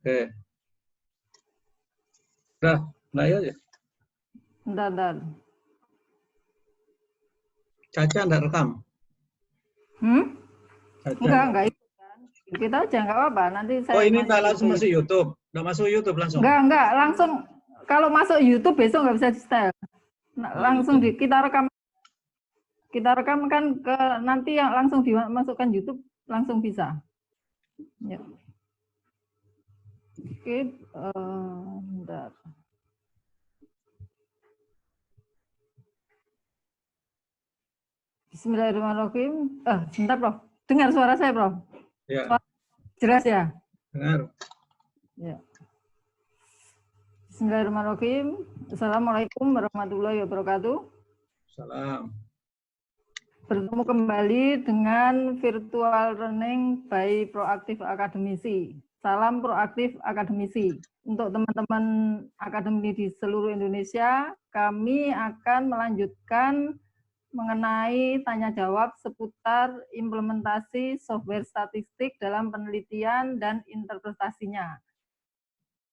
Oke. Udah, mulai aja. Bentar. Caca enggak rekam? Caca Enggak ikut kan. Kita aja enggak apa-apa. Nanti Oh, saya ini tak masukin langsung ke masuk YouTube. Udah masuk YouTube langsung. Enggak, langsung kalau masuk YouTube besok nggak bisa di-setel. Oh, Langsung gitu. kita rekam kan ke nanti yang langsung dimasukkan YouTube langsung bisa. Ya. Oke, bentar. Bismillahirrahmanirrahim. Bentar, Prof. Dengar suara saya, Prof? Ya. Suara jelas ya? Dengar. Ya. Bismillahirrahmanirrahim. Assalamualaikum warahmatullahi wabarakatuh. Salam. Bertemu kembali dengan virtual learning by Proaktif Akademisi. Salam Proaktif Akademisi. Untuk teman-teman akademi di seluruh Indonesia, kami akan melanjutkan mengenai tanya jawab seputar implementasi software statistik dalam penelitian dan interpretasinya.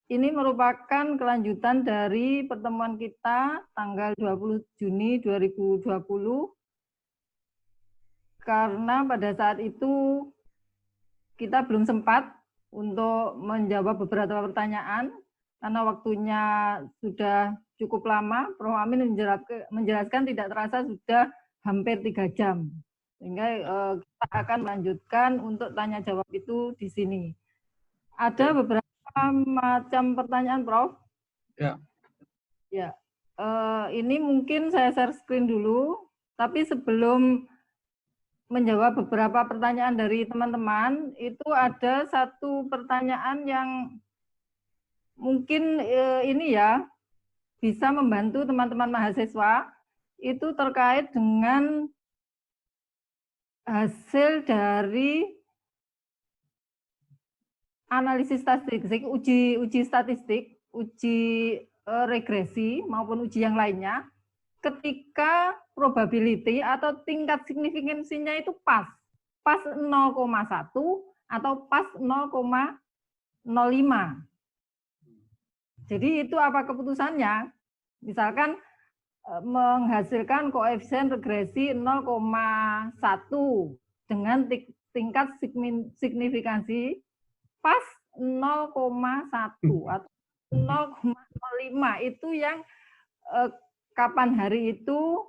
Ini merupakan kelanjutan dari pertemuan kita tanggal 20 Juni 2020, karena pada saat itu kita belum sempat untuk menjawab beberapa pertanyaan, karena waktunya sudah cukup lama. Prof. Amin menjelaskan tidak terasa sudah hampir 3 jam. Sehingga kita akan melanjutkan untuk tanya jawab itu di sini. Ada beberapa macam pertanyaan, Prof. Ya. Ya, ini mungkin saya share screen dulu, tapi sebelum menjawab beberapa pertanyaan dari teman-teman, itu ada satu pertanyaan yang mungkin ini ya, bisa membantu teman-teman mahasiswa, itu terkait dengan hasil dari analisis statistik, uji statistik, uji regresi maupun uji yang lainnya, ketika probability atau tingkat signifikansinya itu pas 0,1 atau pas 0,05. Jadi itu apa keputusannya? Misalkan menghasilkan koefisien regresi 0,1 dengan tingkat signifikansi pas 0,1 atau 0,05, itu yang kapan hari itu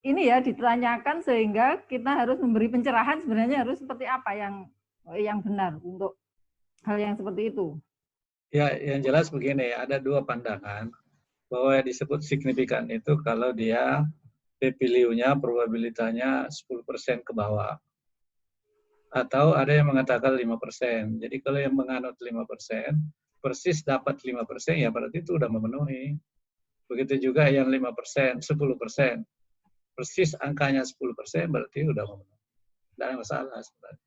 ini ya ditanyakan, sehingga kita harus memberi pencerahan sebenarnya harus seperti apa yang benar untuk hal yang seperti itu. Ya, yang jelas begini, ada dua pandangan bahwa yang disebut signifikan itu kalau dia p-value-nya, probabilitasnya 10% ke bawah. Atau ada yang mengatakan 5%. Jadi kalau yang menganut 5%, persis dapat 5%, ya berarti itu sudah memenuhi. Begitu juga yang 5%, 10%. Persis angkanya 10%, berarti sudah memenuhi. Tidak ada masalah sebenarnya.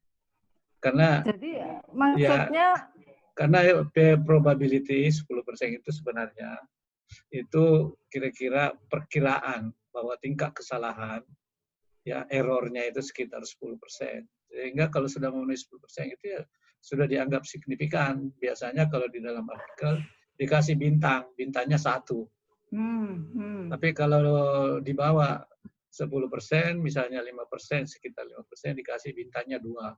Karena jadi maksudnya ya, karena probability 10% itu sebenarnya itu kira-kira perkiraan bahwa tingkat kesalahan, ya errornya itu sekitar 10%. Sehingga kalau sudah memenuhi 10% itu ya sudah dianggap signifikan. Biasanya kalau di dalam artikel dikasih bintang, bintangnya 1. Tapi kalau di bawah 10%, misalnya 5%, sekitar 5%, dikasih bintangnya 2.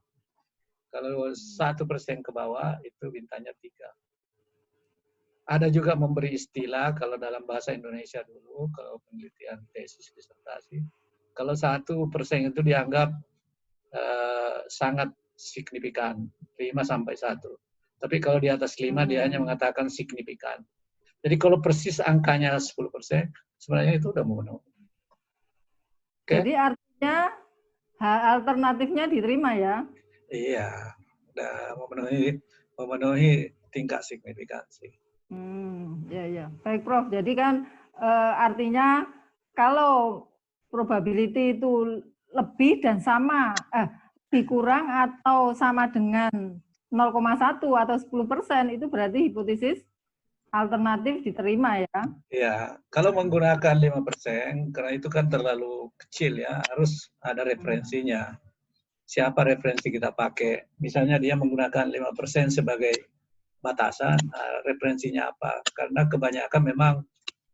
Kalau 1% ke bawah, itu bintangnya 3. Ada juga memberi istilah, kalau dalam bahasa Indonesia dulu, kalau penelitian tesis disertasi, kalau 1% itu dianggap sangat signifikan, 5-1. Tapi kalau di atas 5, dia hanya mengatakan signifikan. Jadi kalau persis angkanya 10%, sebenarnya itu udah memenuhi. Okay? Jadi artinya alternatifnya diterima ya? Iya, udah memenuhi tingkat signifikansi. Ya. Baik, Prof. Jadi kan artinya kalau probability itu lebih dan sama, lebih kurang atau sama dengan 0,1 atau 10%, itu berarti hipotesis alternatif diterima ya? Ya, kalau menggunakan 5%, karena itu kan terlalu kecil ya, harus ada referensinya. siapa referensi kita pakai. Misalnya dia menggunakan 5% sebagai batasan, referensinya apa? Karena kebanyakan memang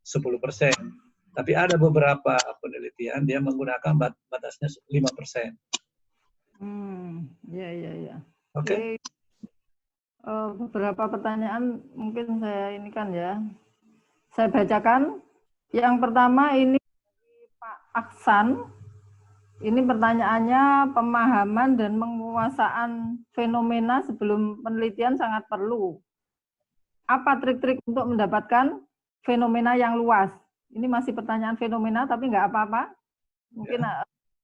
10%. Tapi ada beberapa penelitian dia menggunakan batasnya 5%. Ya. Oke. Beberapa pertanyaan mungkin saya ini kan ya. Saya bacakan. Yang pertama ini Pak Aksan. Ini pertanyaannya, pemahaman dan penguasaan fenomena sebelum penelitian sangat perlu. Apa trik-trik untuk mendapatkan fenomena yang luas? Ini masih pertanyaan fenomena, tapi nggak apa-apa. Mungkin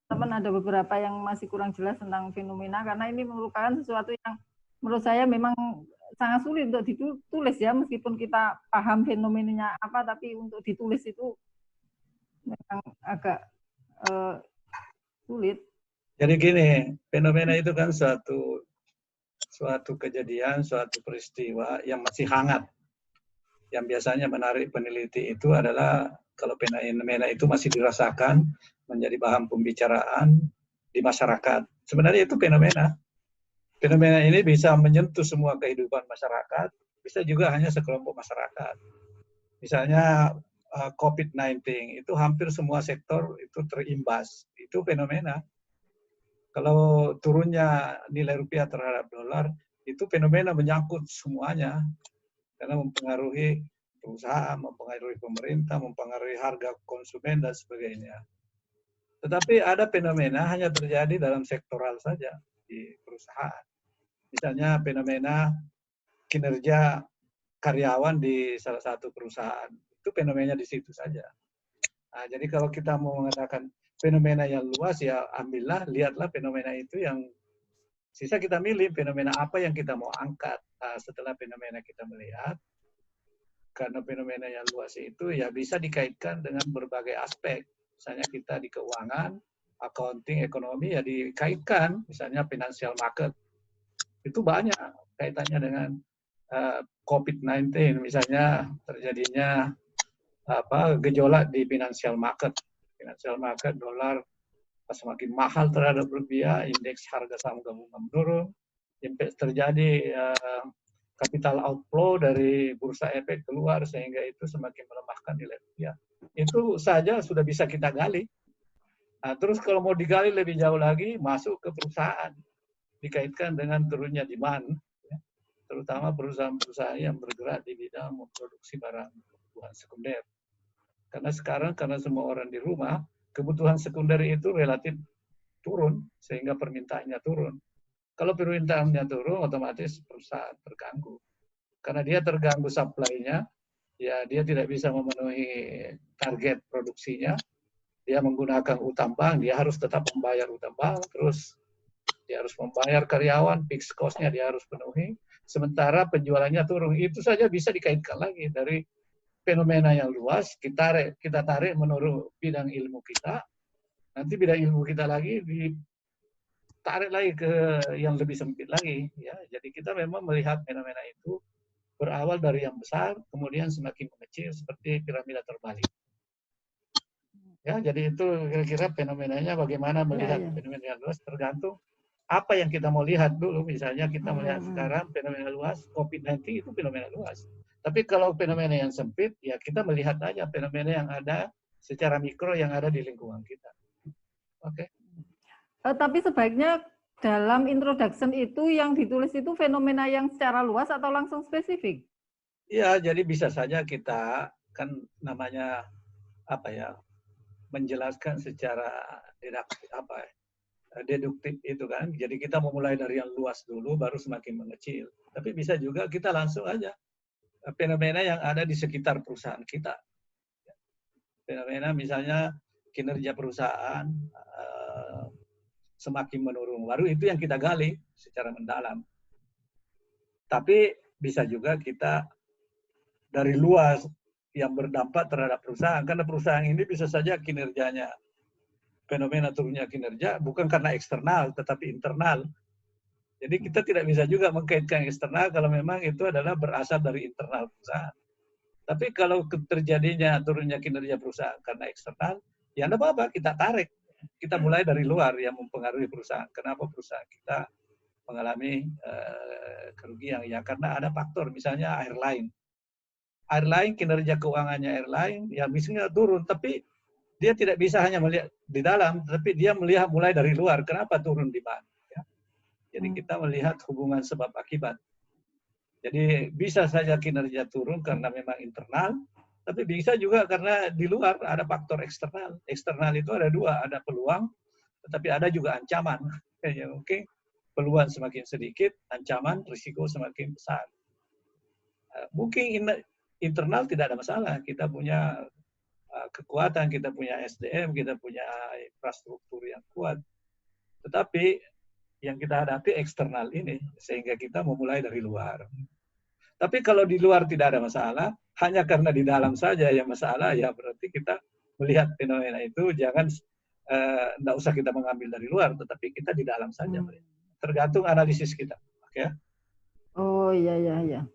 teman ada beberapa yang masih kurang jelas tentang fenomena, karena ini merupakan sesuatu yang menurut saya memang sangat sulit untuk ditulis ya, meskipun kita paham fenomenanya apa, tapi untuk ditulis itu memang agak sulit. Jadi gini, fenomena itu kan suatu kejadian, suatu peristiwa yang masih hangat. Yang biasanya menarik peneliti itu adalah kalau fenomena itu masih dirasakan menjadi bahan pembicaraan di masyarakat. Sebenarnya itu fenomena. Fenomena ini bisa menyentuh semua kehidupan masyarakat, bisa juga hanya sekelompok masyarakat. Misalnya COVID-19 itu hampir semua sektor itu terimbas. Itu fenomena. Kalau turunnya nilai rupiah terhadap dolar, itu fenomena menyangkut semuanya. Karena mempengaruhi perusahaan, mempengaruhi pemerintah, mempengaruhi harga konsumen, dan sebagainya. Tetapi ada fenomena hanya terjadi dalam sektoral saja di perusahaan. Misalnya fenomena kinerja karyawan di salah satu perusahaan. Itu fenomena di situ saja. Nah, jadi kalau kita mau mengatakan fenomena yang luas, ya ambillah, lihatlah fenomena itu yang sisa kita milih fenomena apa yang kita mau angkat. Nah, setelah fenomena kita melihat, karena fenomena yang luas itu ya bisa dikaitkan dengan berbagai aspek. Misalnya kita di keuangan, accounting, ekonomi ya dikaitkan, misalnya financial market. Itu banyak kaitannya dengan COVID-19, misalnya terjadinya gejolak di financial market. Financial market, dolar semakin mahal terhadap rupiah, indeks harga saham gabungan menurun, impact terjadi capital outflow dari bursa efek keluar sehingga itu semakin melemahkan nilai rupiah. Itu saja sudah bisa kita gali. Nah, terus kalau mau digali lebih jauh lagi, masuk ke perusahaan, dikaitkan dengan turunnya demand, ya, terutama perusahaan-perusahaan yang bergerak di bidang memproduksi barang kebutuhan sekunder. Karena sekarang karena semua orang di rumah, kebutuhan sekunder itu relatif turun, sehingga permintaannya turun. Kalau permintaannya turun, otomatis perusahaan terganggu. Karena dia terganggu supply-nya, ya dia tidak bisa memenuhi target produksinya, dia menggunakan utang bank, dia harus tetap membayar utang bank, terus dia harus membayar karyawan, fixed cost-nya dia harus penuhi, sementara penjualannya turun. Itu saja bisa dikaitkan lagi dari fenomena yang luas, kita tarik menurut bidang ilmu kita, nanti bidang ilmu kita lagi ditarik lagi ke yang lebih sempit lagi. Ya. Jadi kita memang melihat fenomena itu berawal dari yang besar, kemudian semakin mengecil seperti piramida terbalik. Ya, jadi itu kira-kira fenomenanya bagaimana melihat fenomena yang luas tergantung apa yang kita mau lihat dulu. Misalnya kita melihat sekarang fenomena luas, COVID-19 itu fenomena luas. Tapi kalau fenomena yang sempit, ya kita melihat aja fenomena yang ada secara mikro yang ada di lingkungan kita. Oke. Tapi sebaiknya dalam introduction itu yang ditulis itu fenomena yang secara luas atau langsung spesifik? Iya, jadi bisa saja kita kan namanya menjelaskan secara deduktif itu kan. Jadi kita memulai dari yang luas dulu, baru semakin mengecil. Tapi bisa juga kita langsung aja fenomena yang ada di sekitar perusahaan kita. Fenomena misalnya kinerja perusahaan semakin menurun. Baru itu yang kita gali secara mendalam. Tapi bisa juga kita dari luas yang berdampak terhadap perusahaan. Karena perusahaan ini bisa saja kinerjanya, fenomena turunnya kinerja bukan karena eksternal, tetapi internal. Jadi kita tidak bisa juga mengkaitkan eksternal kalau memang itu adalah berasal dari internal perusahaan. Tapi kalau terjadinya turunnya kinerja perusahaan karena eksternal, ya tidak apa-apa, kita tarik. kita mulai dari luar yang mempengaruhi perusahaan. Kenapa perusahaan kita mengalami kerugian? Ya karena ada faktor, misalnya airline. Airline, kinerja keuangannya airline, ya misalnya turun, tapi dia tidak bisa hanya melihat di dalam, tapi dia melihat mulai dari luar. Kenapa turun demand? Ya. Jadi kita melihat hubungan sebab akibat. Jadi bisa saja kinerja turun karena memang internal, tapi bisa juga karena di luar ada faktor eksternal. Eksternal itu ada dua, ada peluang, tetapi ada juga ancaman. Ya, oke, peluang semakin sedikit, ancaman, risiko semakin besar. Mungkin internal tidak ada masalah, kita punya kekuatan, kita punya SDM, kita punya infrastruktur yang kuat. Tetapi yang kita hadapi eksternal ini, sehingga kita memulai dari luar. Tapi kalau di luar tidak ada masalah, hanya karena di dalam saja yang masalah, ya berarti kita melihat fenomena itu, jangan tidak usah kita mengambil dari luar, tetapi kita di dalam saja. Tergantung analisis kita. Oke? Oh iya.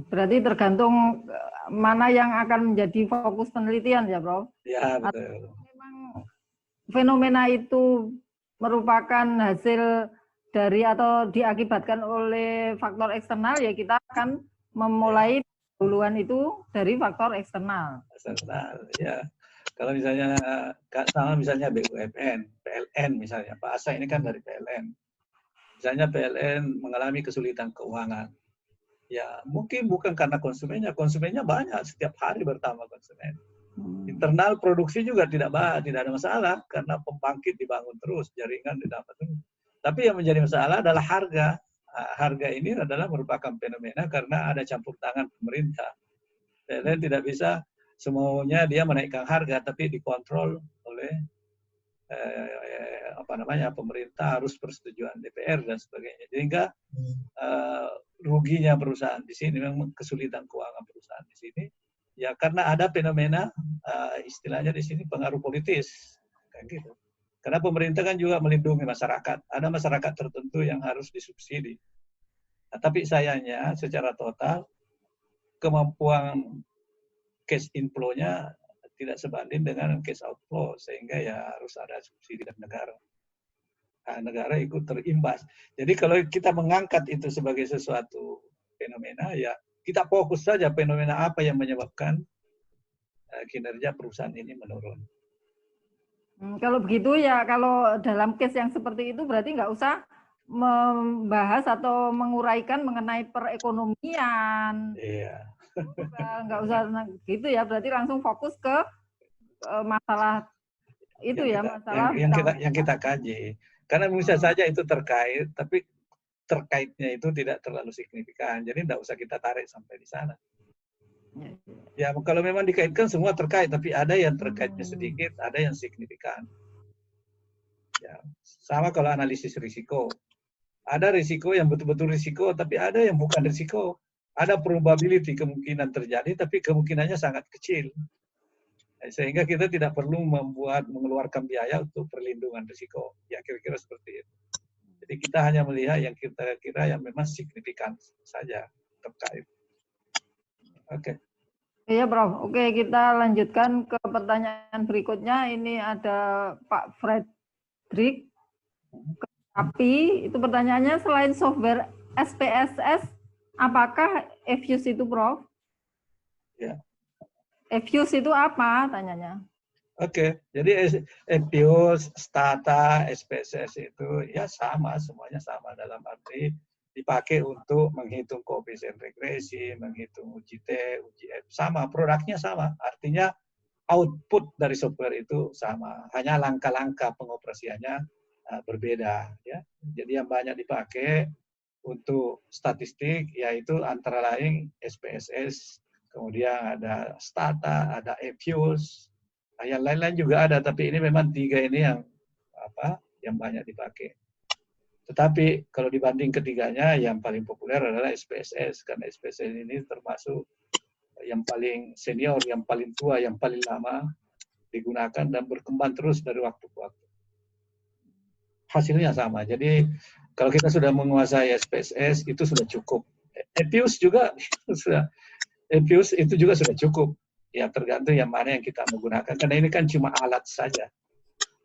Berarti tergantung mana yang akan menjadi fokus penelitian ya, Prof? Ya, betul. Memang fenomena itu merupakan hasil dari atau diakibatkan oleh faktor eksternal, ya kita akan memulai duluan itu dari faktor eksternal. Eksternal, ya. Kalau misalnya sama misalnya BUMN, PLN misalnya, Pak Asa ini kan dari PLN. Misalnya PLN mengalami kesulitan keuangan. Ya, mungkin bukan karena konsumennya banyak, setiap hari bertambah konsumen. Internal produksi juga tidak ada masalah karena pembangkit dibangun terus, jaringan didapat terus. Tapi yang menjadi masalah adalah harga. Harga ini adalah merupakan fenomena karena ada campur tangan pemerintah. PLN tidak bisa semuanya dia menaikkan harga, tapi dikontrol oleh pemerintah, harus persetujuan DPR dan sebagainya. Sehingga ruginya perusahaan di sini, memang kesulitan keuangan perusahaan di sini, ya karena ada fenomena istilahnya di sini pengaruh politis, kayak gitu. Karena pemerintah kan juga melindungi masyarakat. Ada masyarakat tertentu yang harus disubsidi. Nah, tapi sayangnya secara total kemampuan cash inflow-nya tidak sebanding dengan cash outflow, sehingga ya harus ada subsidi dari negara. Nah, negara ikut terimbas. Jadi kalau kita mengangkat itu sebagai sesuatu fenomena, ya kita fokus saja fenomena apa yang menyebabkan kinerja perusahaan ini menurun. Kalau begitu ya, kalau dalam case yang seperti itu berarti nggak usah membahas atau menguraikan mengenai perekonomian. Iya. Nggak usah gitu ya, berarti langsung fokus ke masalah itu yang ya, kita, masalah yang kita kaji. Karena bisa saja itu terkait, tapi terkaitnya itu tidak terlalu signifikan. Jadi tidak usah kita tarik sampai di sana. Ya, kalau memang dikaitkan semua terkait, tapi ada yang terkaitnya sedikit, ada yang signifikan. Ya, sama kalau analisis risiko. Ada risiko yang betul-betul risiko, tapi ada yang bukan risiko. Ada probability kemungkinan terjadi, tapi kemungkinannya sangat kecil. Sehingga kita tidak perlu mengeluarkan biaya untuk perlindungan risiko. Ya, kira-kira seperti itu. Jadi kita hanya melihat yang kita kira yang memang signifikan saja terkait. Oke. Iya, Prof. Oke, kita lanjutkan ke pertanyaan berikutnya. Ini ada Pak Fredrik. Tapi itu pertanyaannya, selain software SPSS, apakah EFUSE itu, Prof? Ya. EFUSE itu apa? Tanyanya. Oke, jadi EFUSE, Stata, SPSS itu ya sama, semuanya sama dalam arti dipakai untuk menghitung koefisien regresi, menghitung uji T, uji F, sama, produknya sama. Artinya output dari software itu sama, hanya langkah-langkah pengoperasiannya berbeda. Ya. Jadi yang banyak dipakai untuk statistik yaitu antara lain SPSS, kemudian ada Stata, ada EFUSE, yang lain-lain juga ada, tapi ini memang tiga ini yang banyak dipakai. Tetapi kalau dibanding ketiganya, yang paling populer adalah SPSS, karena SPSS ini termasuk yang paling senior, yang paling tua, yang paling lama digunakan dan berkembang terus dari waktu ke waktu. Hasilnya sama. Jadi kalau kita sudah menguasai SPSS itu sudah cukup. EFUSE juga EFUSE itu juga sudah cukup. Ya tergantung yang mana yang kita menggunakan. Karena ini kan cuma alat saja.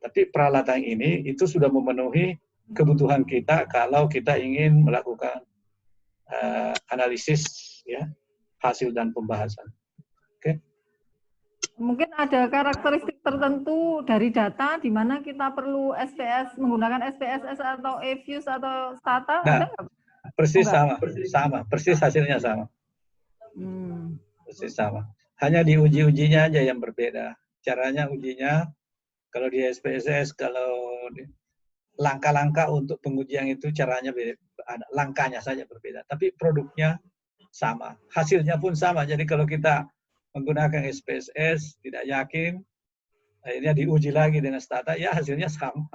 Tapi peralatan ini itu sudah memenuhi kebutuhan kita kalau kita ingin melakukan analisis ya hasil dan pembahasan. Oke. Mungkin ada karakteristik tertentu dari data di mana kita perlu SPS menggunakan SPSS atau eFuse atau Stata, ada nggak? Persis sama, persis hasilnya sama. Persis sama. Hanya di uji-ujinya aja yang berbeda. Caranya ujinya, kalau di SPSS, kalau langkah-langkah untuk pengujian itu caranya beda, langkahnya saja berbeda. Tapi produknya sama, hasilnya pun sama. Jadi kalau kita menggunakan SPSS, tidak yakin, akhirnya diuji lagi dengan Stata, ya hasilnya sama.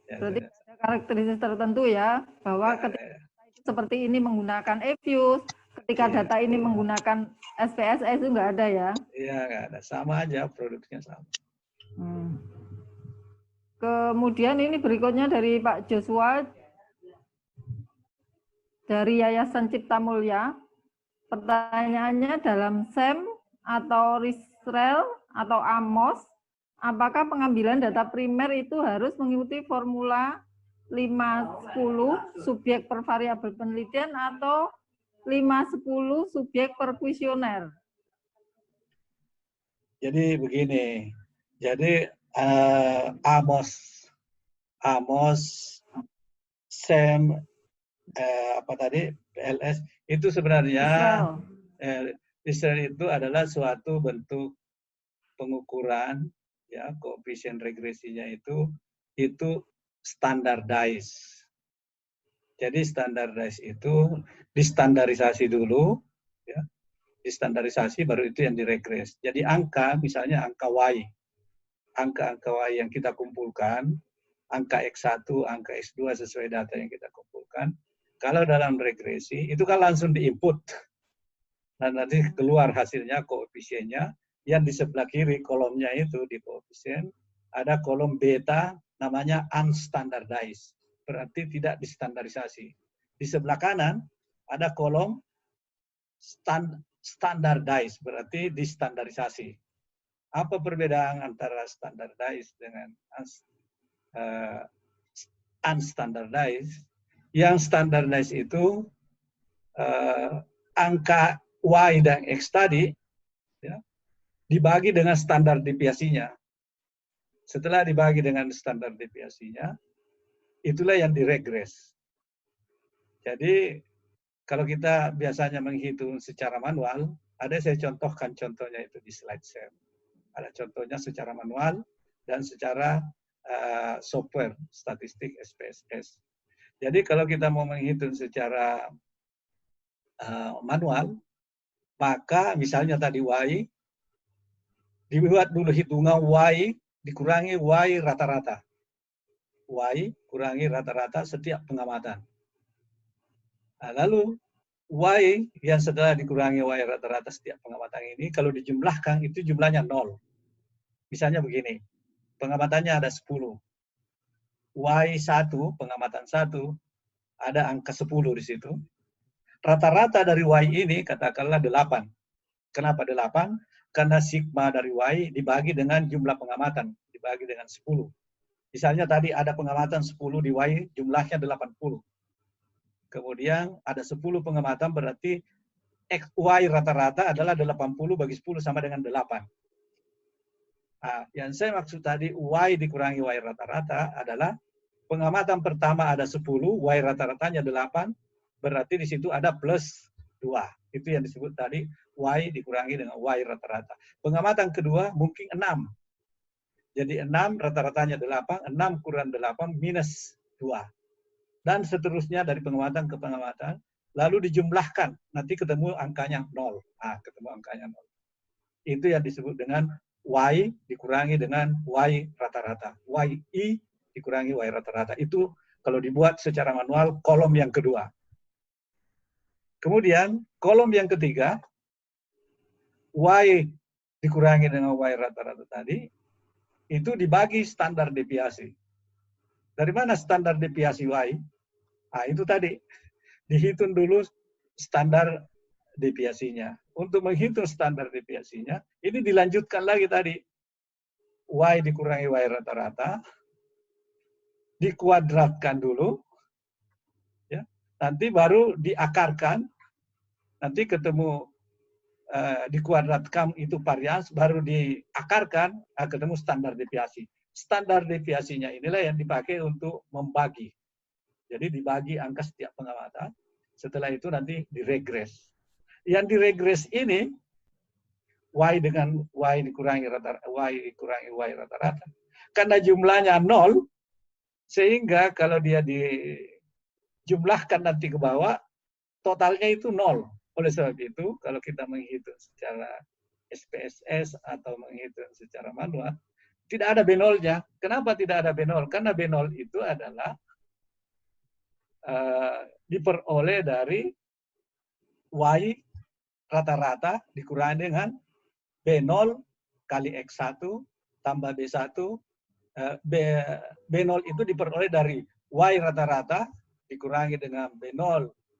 Berarti ada karakteristik tertentu ya, bahwa ketika seperti ini menggunakan eFuse, ketika data ini menggunakan SPSS itu nggak ada ya? Iya, nggak ada. Sama aja, produknya sama. Kemudian ini berikutnya dari Pak Joshua, dari Yayasan Cipta Mulya. Pertanyaannya, dalam SEM atau RISREL atau AMOS, apakah pengambilan data primer itu harus mengikuti formula 5-10 subjek per variabel penelitian atau 5-10 subjek per kuesioner? Jadi begini, jadi AMOS, SEM, apa tadi, PLS, itu sebenarnya RISREL itu adalah suatu bentuk pengukuran, ya, koefisien regresinya itu standardized. Jadi standardized itu distandarisasi dulu, ya, distandarisasi baru itu yang diregres. Jadi angka, misalnya angka Y, angka-angka Y yang kita kumpulkan, angka X1, angka X2 sesuai data yang kita kumpulkan, kalau dalam regresi itu kan langsung diinput. Nah, nanti keluar hasilnya, koefisiennya, yang di sebelah kiri kolomnya itu di koefisien, ada kolom beta namanya unstandardized, berarti tidak distandarisasi. Di sebelah kanan ada kolom standardized, berarti distandarisasi. Apa perbedaan antara standardized dengan unstandardized? Yang standardized itu angka Y dan X tadi ya, dibagi dengan standar deviasinya. Setelah dibagi dengan standar deviasinya, itulah yang diregres. Jadi kalau kita biasanya menghitung secara manual, ada saya contohkan contohnya itu di slide share. Ada contohnya secara manual dan secara software statistik SPSS. Jadi kalau kita mau menghitung secara manual, maka misalnya tadi Y, dibuat dulu hitungan Y dikurangi Y rata-rata. Y kurangi rata-rata setiap pengamatan. Nah, lalu Y yang setelah dikurangi Y rata-rata setiap pengamatan ini, kalau dijumlahkan itu jumlahnya 0. Misalnya begini, pengamatannya ada 10. Y1, pengamatan 1, ada angka 10 di situ. Rata-rata dari Y ini katakanlah 8. Kenapa 8? Karena sigma dari Y dibagi dengan jumlah pengamatan, dibagi dengan 10. Misalnya tadi ada pengamatan 10 di Y, jumlahnya 80. Kemudian ada 10 pengamatan, berarti Y rata-rata adalah 80 bagi 10 sama dengan 8. Nah, yang saya maksud tadi Y dikurangi Y rata-rata adalah pengamatan pertama ada 10, Y rata-ratanya 8, berarti di situ ada plus 2. Itu yang disebut tadi Y dikurangi dengan Y rata-rata. Pengamatan kedua mungkin 6. Jadi 6 rata-ratanya 8, 6 kurang 8 minus 2. Dan seterusnya dari pengamatan ke pengamatan, lalu dijumlahkan, nanti ketemu angkanya 0. Nah, ketemu angkanya 0. Itu yang disebut dengan Y dikurangi dengan Y rata-rata. YI dikurangi Y rata-rata. Itu kalau dibuat secara manual, kolom yang kedua. Kemudian, kolom yang ketiga, Y dikurangi dengan Y rata-rata tadi, itu dibagi standar deviasi. Dari mana standar deviasi Y? Nah, itu tadi. Dihitung dulu standar deviasinya. Untuk menghitung standar deviasinya, ini dilanjutkan lagi tadi. Y dikurangi Y rata-rata, dikuadratkan dulu, ya, nanti baru diakarkan, nanti ketemu dikuadratkan itu varians, baru diakarkan, ketemu standar deviasi. Standar deviasinya inilah yang dipakai untuk membagi. Jadi dibagi angka setiap pengamatan, setelah itu nanti diregres. Yang diregres ini, Y dengan Y dikurangi Y rata-rata. Karena jumlahnya 0, sehingga kalau dia dijumlahkan nanti ke bawah, totalnya itu 0. Oleh sebab itu, kalau kita menghitung secara SPSS atau menghitung secara manual, tidak ada B0-nya. Kenapa tidak ada B0? Karena B0 itu adalah diperoleh dari Y rata-rata dikurangi dengan B0 kali X1 tambah B1. B0 itu diperoleh dari Y rata-rata dikurangi dengan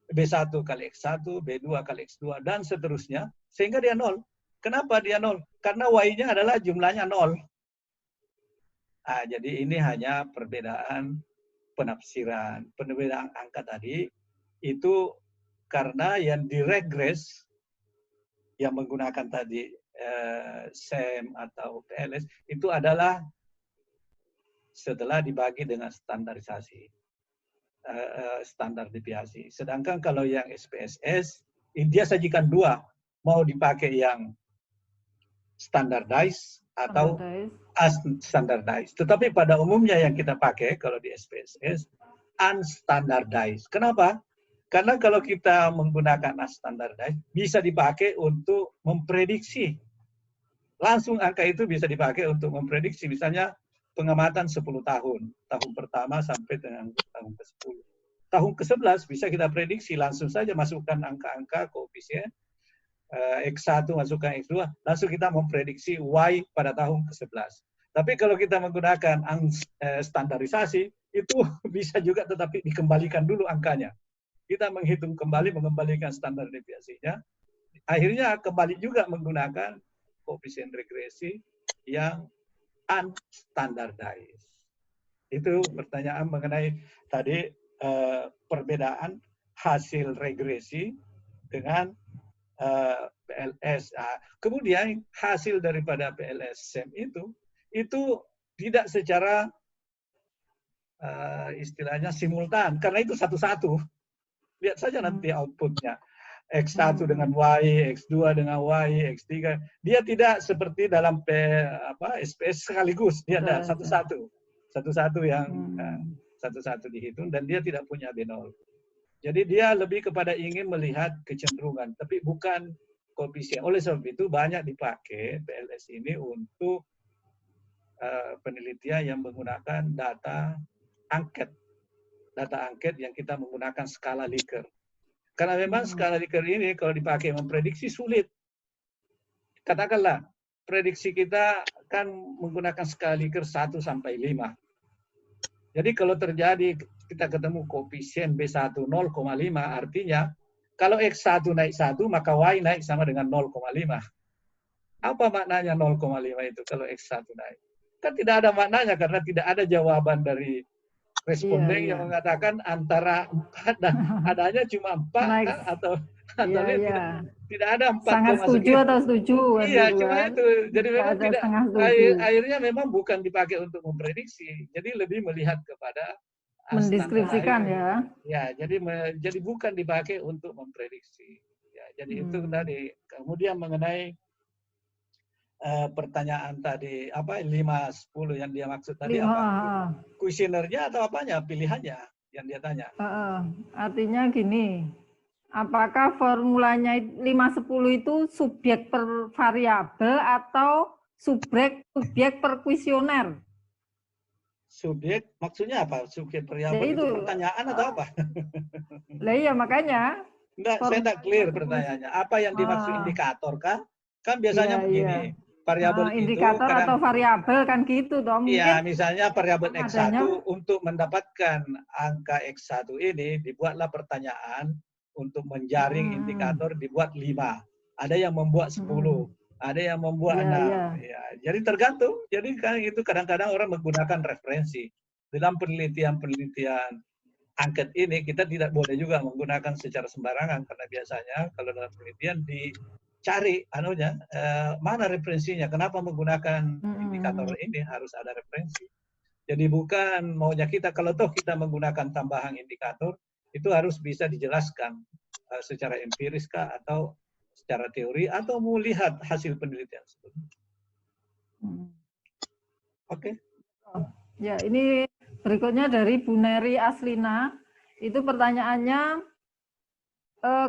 B1 kali X1, B2 kali X2, dan seterusnya, sehingga dia 0. Kenapa dia 0? Karena Y-nya adalah jumlahnya 0. Jadi ini hanya perbedaan penafsiran. Perbedaan angka tadi itu karena yang diregres, yang menggunakan tadi SEM atau PLS, itu adalah setelah dibagi dengan standarisasi. Standar deviasi. Sedangkan kalau yang SPSS, dia sajikan dua, mau dipakai yang standardized atau unstandardized. Tetapi pada umumnya yang kita pakai kalau di SPSS, unstandardized. Kenapa? Karena kalau kita menggunakan unstandardized, bisa dipakai untuk memprediksi. Langsung angka itu bisa dipakai untuk memprediksi. Misalnya pengamatan 10 tahun. Tahun pertama sampai dengan tahun ke-10. Tahun ke-11 bisa kita prediksi, langsung saja masukkan angka-angka koefisien. X1 masukkan X2, langsung kita memprediksi Y pada tahun ke-11. Tapi kalau kita menggunakan standarisasi, itu bisa juga tetapi dikembalikan dulu angkanya. Kita menghitung kembali, mengembalikan standar deviasinya. Akhirnya kembali juga menggunakan koefisien regresi yang unstandardized. Itu pertanyaan mengenai tadi perbedaan hasil regresi dengan PLS. Kemudian hasil daripada PLS SEM itu tidak secara istilahnya simultan, karena itu satu-satu. Lihat saja nanti outputnya. X1 dengan Y, X2 dengan Y, X3. Dia tidak seperti dalam SPS sekaligus. Dia ada satu-satu. Satu-satu yang satu-satu dihitung, dan dia tidak punya B0. Jadi dia lebih kepada ingin melihat kecenderungan, tapi bukan koefisien. Oleh sebab itu banyak dipakai PLS ini untuk penelitian yang menggunakan data angket. Data angket yang kita menggunakan skala Likert. Karena memang skala Likert ini kalau dipakai memprediksi sulit. Katakanlah, prediksi kita kan menggunakan skala Likert 1 sampai 5. Jadi kalau terjadi kita ketemu koefisien B1 0,5, artinya kalau X1 naik 1, maka Y naik sama dengan 0,5. Apa maknanya 0,5 itu kalau X1 naik? Kan tidak ada maknanya karena tidak ada jawaban dari responden yang mengatakan antara 4 dan adanya cuma 4 kan, atau tidak ada 4, sangat setuju atau setuju. Iya, cuma itu. Jadi memang tidak, akhirnya memang bukan dipakai untuk memprediksi. Jadi lebih melihat kepada mendeskripsikan ya. Ya, jadi bukan dipakai untuk memprediksi. Ya, jadi itu tadi. Kemudian mengenai pertanyaan tadi, apa 5-10 yang dia maksud tadi apa? Kuesionernya atau apanya? Pilihannya yang dia tanya. Artinya gini, apakah formulanya 5-10 itu subjek per variabel atau subjek per kuesioner? Subjek maksudnya apa? Subjek variabel itu pertanyaan atau apa? Lah iya makanya. Saya tidak clear pertanyaannya. Apa yang dimaksud indikator kah? Kan biasanya begini. Variabel indikator itu atau variabel kan gitu toh. Iya, misalnya variabel X1 untuk mendapatkan angka X1 ini dibuatlah pertanyaan untuk menjaring indikator, dibuat 5. Ada yang membuat 10. ada yang membuat. Nah, ya, jadi tergantung. Jadi kan itu kadang-kadang orang menggunakan referensi dalam penelitian angket ini. Kita tidak boleh juga menggunakan secara sembarangan karena biasanya kalau dalam penelitian dicari mana referensinya, kenapa menggunakan indikator ini, harus ada referensi. Jadi bukan maunya kita, kalau toh kita menggunakan tambahan indikator, itu harus bisa dijelaskan secara empiris kah, atau secara teori, atau mau lihat hasil penelitian sebelumnya. Oke. Ya, ini berikutnya dari Bu Neri Aslina. Itu pertanyaannya,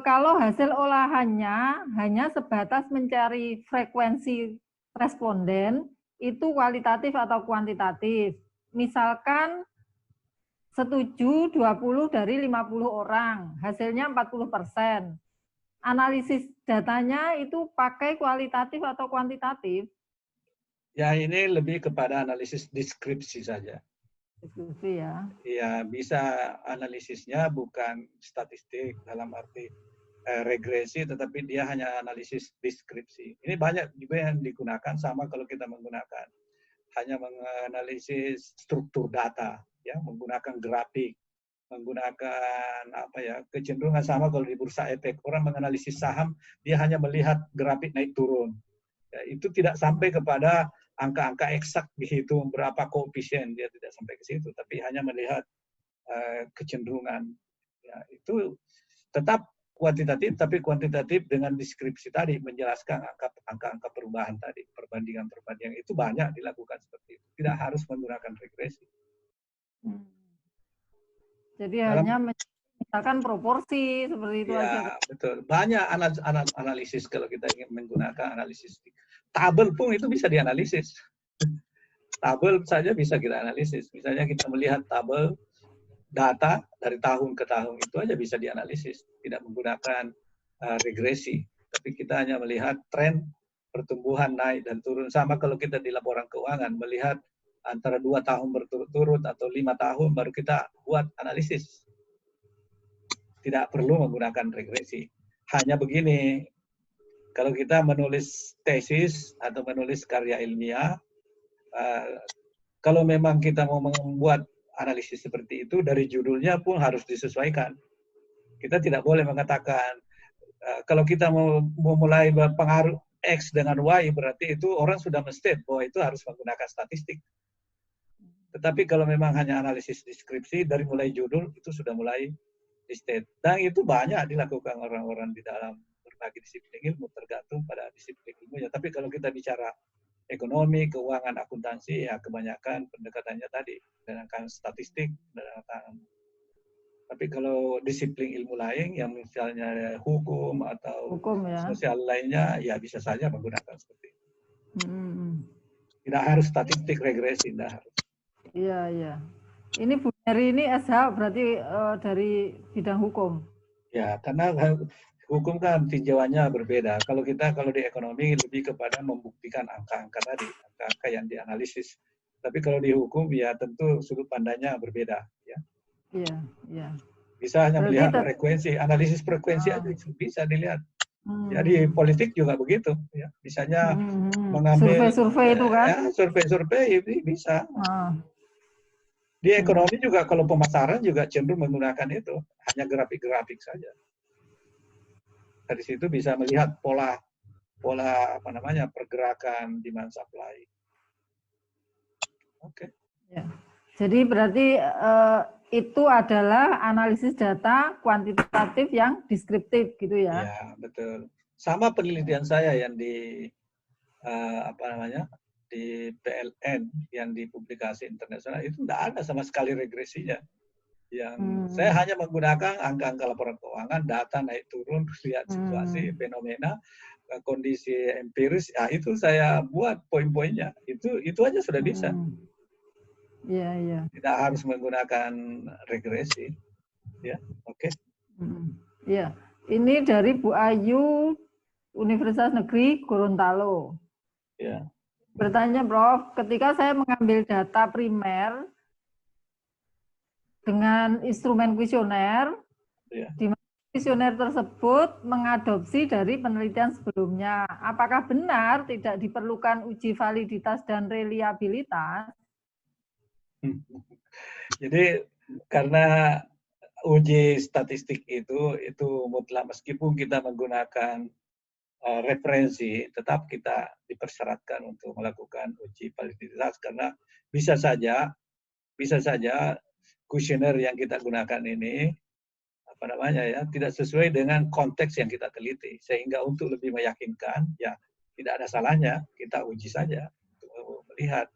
kalau hasil olahannya hanya sebatas mencari frekuensi responden, itu kualitatif atau kuantitatif? Misalkan setuju 20 dari 50 orang, hasilnya 40%. Analisis datanya itu pakai kualitatif atau kuantitatif? Ya, ini lebih kepada analisis deskripsi saja. Deskripsi ya. Ya, bisa analisisnya bukan statistik dalam arti regresi, tetapi dia hanya analisis deskripsi. Ini banyak juga yang digunakan, sama kalau kita menggunakan hanya menganalisis struktur data, ya, menggunakan grafik, menggunakan kecenderungan. Sama kalau di bursa efek, orang menganalisis saham, dia hanya melihat grafik naik turun. Ya, itu tidak sampai kepada angka-angka eksak dihitung berapa koefisien, dia tidak sampai ke situ, tapi hanya melihat kecenderungan. Ya, itu tetap kuantitatif, tapi kuantitatif dengan deskripsi tadi, menjelaskan angka-angka perubahan tadi, perbandingan-perbandingan itu banyak dilakukan seperti itu. Tidak harus menggunakan regresi. Jadi hanya misalkan proporsi seperti itu aja. Betul. Banyak analisis kalau kita ingin menggunakan analisis. Tabel pun itu bisa dianalisis. Tabel saja bisa kita analisis. Misalnya kita melihat tabel data dari tahun ke tahun, itu aja bisa dianalisis. Tidak menggunakan regresi. Tapi kita hanya melihat tren pertumbuhan naik dan turun. Sama kalau kita di laporan keuangan, melihat antara 2 tahun berturut-turut atau 5 tahun, baru kita buat analisis. Tidak perlu menggunakan regresi. Hanya begini, kalau kita menulis tesis atau menulis karya ilmiah, kalau memang kita mau membuat analisis seperti itu, dari judulnya pun harus disesuaikan. Kita tidak boleh mengatakan, kalau kita mau mulai berpengaruh X dengan Y, berarti itu orang sudah menstate bahwa itu harus menggunakan statistik. Tetapi kalau memang hanya analisis deskripsi, dari mulai judul, itu sudah mulai di-state. Dan itu banyak dilakukan orang-orang di dalam berbagai disiplin ilmu, tergantung pada disiplin ilmunya. Tapi kalau kita bicara ekonomi, keuangan, akuntansi, ya kebanyakan pendekatannya tadi menggunakan statistik. Tapi kalau disiplin ilmu lain, yang misalnya hukum atau sosial lainnya, ya bisa saja menggunakan seperti itu. Tidak harus statistik, regresi, tidak harus. Iya, iya. Ini Bu Neri ini SH berarti dari bidang hukum. Ya, karena hukum kan tinjauannya berbeda. Kalau di ekonomi lebih kepada membuktikan angka-angka tadi, angka-angka yang dianalisis. Tapi kalau di hukum ya tentu sudut pandangnya berbeda. Ya. Iya, iya. Bisa hanya melihat frekuensi, analisis frekuensi aja bisa dilihat. Jadi politik juga begitu. Ya. Misalnya mengambil survei-survei itu kan? Ya, survei-survei ini bisa. Di ekonomi juga kalau pemasaran juga cenderung menggunakan itu, hanya grafik-grafik saja. Dari situ bisa melihat pola pergerakan demand supply. Oke. Ya. Jadi berarti itu adalah analisis data kuantitatif yang deskriptif gitu ya? Ya, betul. Sama penelitian saya yang di di PLN yang dipublikasi internasional itu tidak ada sama sekali regresinya. Yang saya hanya menggunakan angka-angka laporan keuangan, data naik turun, lihat situasi, fenomena, kondisi empiris, ya itu saya buat poin-poinnya. Itu aja sudah bisa. Iya, iya. Tidak harus menggunakan regresi. Ya, oke. Iya. Ini dari Bu Ayu, Universitas Negeri Gorontalo. Ya. Bertanya, Prof, ketika saya mengambil data primer dengan instrumen kuesioner, di mana kuesioner tersebut mengadopsi dari penelitian sebelumnya. Apakah benar tidak diperlukan uji validitas dan reliabilitas? Jadi karena uji statistik itu mutlak, meskipun kita menggunakan referensi, tetap kita dipersyaratkan untuk melakukan uji validitas karena bisa saja kuesioner yang kita gunakan ini tidak sesuai dengan konteks yang kita teliti, sehingga untuk lebih meyakinkan ya tidak ada salahnya kita uji saja untuk melihat,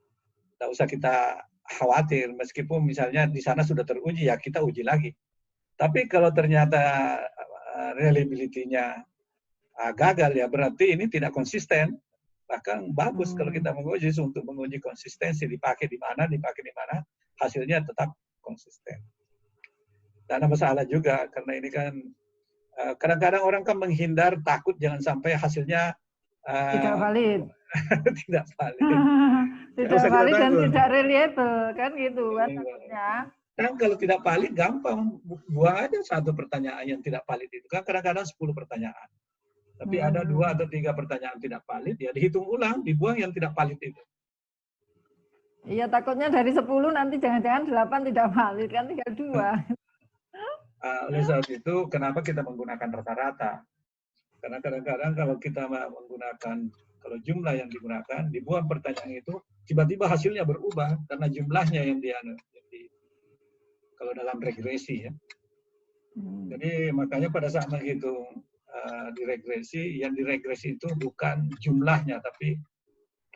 tidak usah kita khawatir meskipun misalnya di sana sudah teruji ya kita uji lagi. Tapi kalau ternyata reliability-nya gagal ya berarti ini tidak konsisten. Bahkan bagus kalau kita menguji untuk menguji konsistensi, dipakai di mana, hasilnya tetap konsisten. Tak ada masalah juga karena ini kan kadang-kadang orang kan menghindar, takut jangan sampai hasilnya tidak valid. tidak valid. Tidak valid dan tidak reliable kan gitu kan maksudnya. Kan kalau tidak valid gampang, buang aja satu pertanyaan yang tidak valid itu kan kadang-kadang 10 pertanyaan. Tapi ada 2 atau 3 pertanyaan tidak valid, ya dihitung ulang, dibuang yang tidak valid itu. Iya, takutnya dari 10 nanti jangan-jangan 8 tidak valid, kan tinggal 2. Oleh sebab itu, kenapa kita menggunakan rata-rata? Karena kadang-kadang kalau kita menggunakan, kalau jumlah yang digunakan, dibuang pertanyaan itu, tiba-tiba hasilnya berubah, karena jumlahnya yang kalau dalam regresi ya. Jadi makanya pada saat menghitung yang diregresi itu bukan jumlahnya, tapi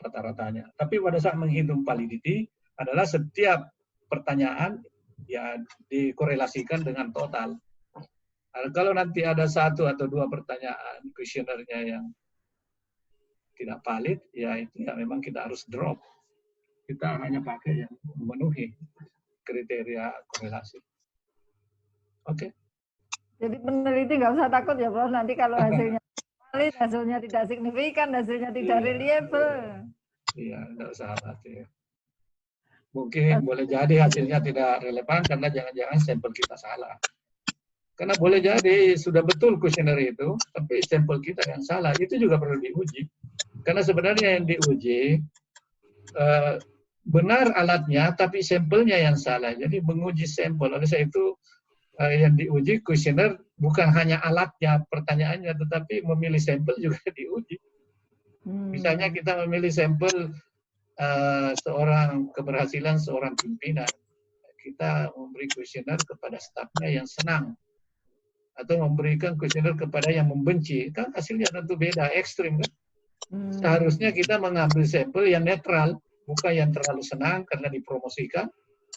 rata-ratanya. Tapi pada saat menghitung validity adalah setiap pertanyaan ya dikorelasikan dengan total. Kalau nanti ada 1 atau 2 pertanyaan kuesionernya yang tidak valid, ya itu ya memang kita harus drop. Kita hanya pakai yang memenuhi kriteria korelasi. Oke. Jadi peneliti nggak usah takut ya, Prof. Nanti kalau hasilnya valid, hasilnya tidak signifikan, hasilnya tidak reliable. Iya, nggak usah khawatir. Mungkin boleh jadi hasilnya tidak relevan karena jangan-jangan sampel kita salah. Karena boleh jadi sudah betul kuesioner itu, tapi sampel kita yang salah. Itu juga perlu diuji. Karena sebenarnya yang diuji benar alatnya, tapi sampelnya yang salah. Jadi menguji sampel. Oleh sebab itu yang diuji kuesioner bukan hanya alatnya, pertanyaannya, tetapi memilih sampel juga diuji. Misalnya kita memilih sampel keberhasilan seorang pimpinan, kita memberi kuesioner kepada stafnya yang senang, atau memberikan kuesioner kepada yang membenci, kan hasilnya tentu beda, ekstrim kan. Seharusnya kita mengambil sampel yang netral, bukan yang terlalu senang karena dipromosikan,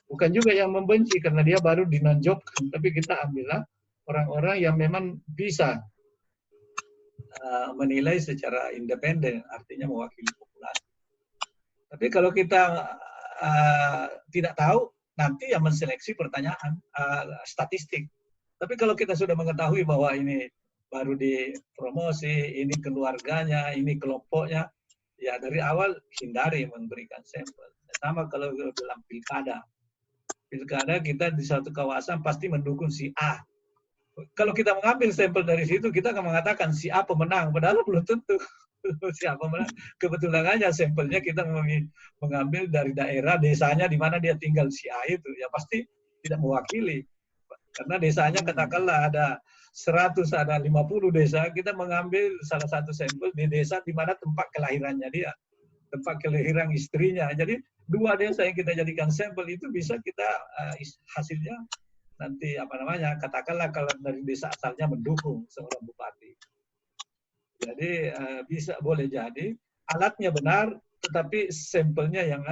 bukan juga yang membenci karena dia baru dinonjolkan, tapi kita ambillah orang-orang yang memang bisa menilai secara independen, artinya mewakili populasi. Tapi kalau kita tidak tahu, nanti yang menseleksi pertanyaan statistik. Tapi kalau kita sudah mengetahui bahwa ini baru dipromosi, ini keluarganya, ini kelompoknya, ya dari awal hindari memberikan sampel. Sama kalau dalam pilkada. Pilkada kita di satu kawasan pasti mendukung si A. Kalau kita mengambil sampel dari situ, kita akan mengatakan si A pemenang, padahal belum tentu siapa menang. Kebetulan aja sampelnya kita mengambil dari daerah, desanya di mana dia tinggal si A itu, ya pasti tidak mewakili. Karena desanya katakanlah ada 100, ada 50 desa, kita mengambil salah satu sampel di desa di mana tempat kelahirannya dia, tempat kelahiran istrinya. Jadi 2 desa yang kita jadikan sampel itu bisa kita hasilnya nanti katakanlah kalau dari desa asalnya mendukung seorang bupati. Jadi boleh jadi alatnya benar, tetapi sampelnya yang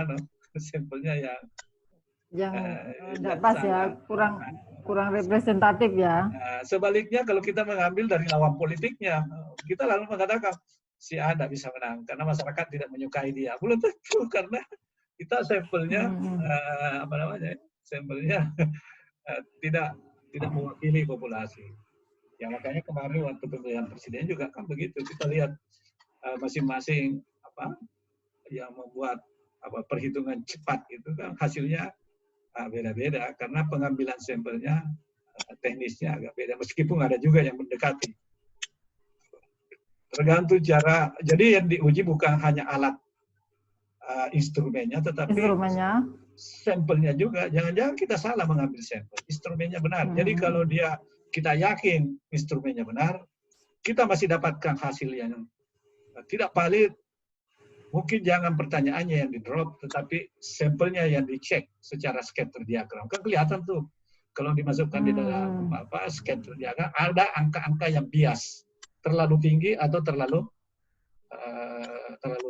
tidak pas ya, kurang representatif ya. Sebaliknya kalau kita mengambil dari lawan politiknya, kita lalu mengatakan si A tidak bisa menang karena masyarakat tidak menyukai dia. Belum tentu karena kita sampelnya sampelnya tidak mewakili populasi. Ya makanya kemarin waktu pemilihan presiden juga kan begitu. Kita lihat masing-masing yang membuat perhitungan cepat itu kan hasilnya beda-beda karena pengambilan sampelnya teknisnya agak beda, meskipun ada juga yang mendekati. Tergantung cara, jadi yang diuji bukan hanya alat instrumennya, tetapi sampelnya juga. Jangan-jangan kita salah mengambil sampel, instrumennya benar. Jadi kalau kita yakin instrumennya benar, kita masih dapatkan hasil yang tidak valid. Mungkin jangan pertanyaannya yang di drop, tetapi sampelnya yang dicek secara scatter diagram. Kan kelihatan tuh kalau dimasukkan di dalam scatter diagram ada angka-angka yang bias, terlalu tinggi atau terlalu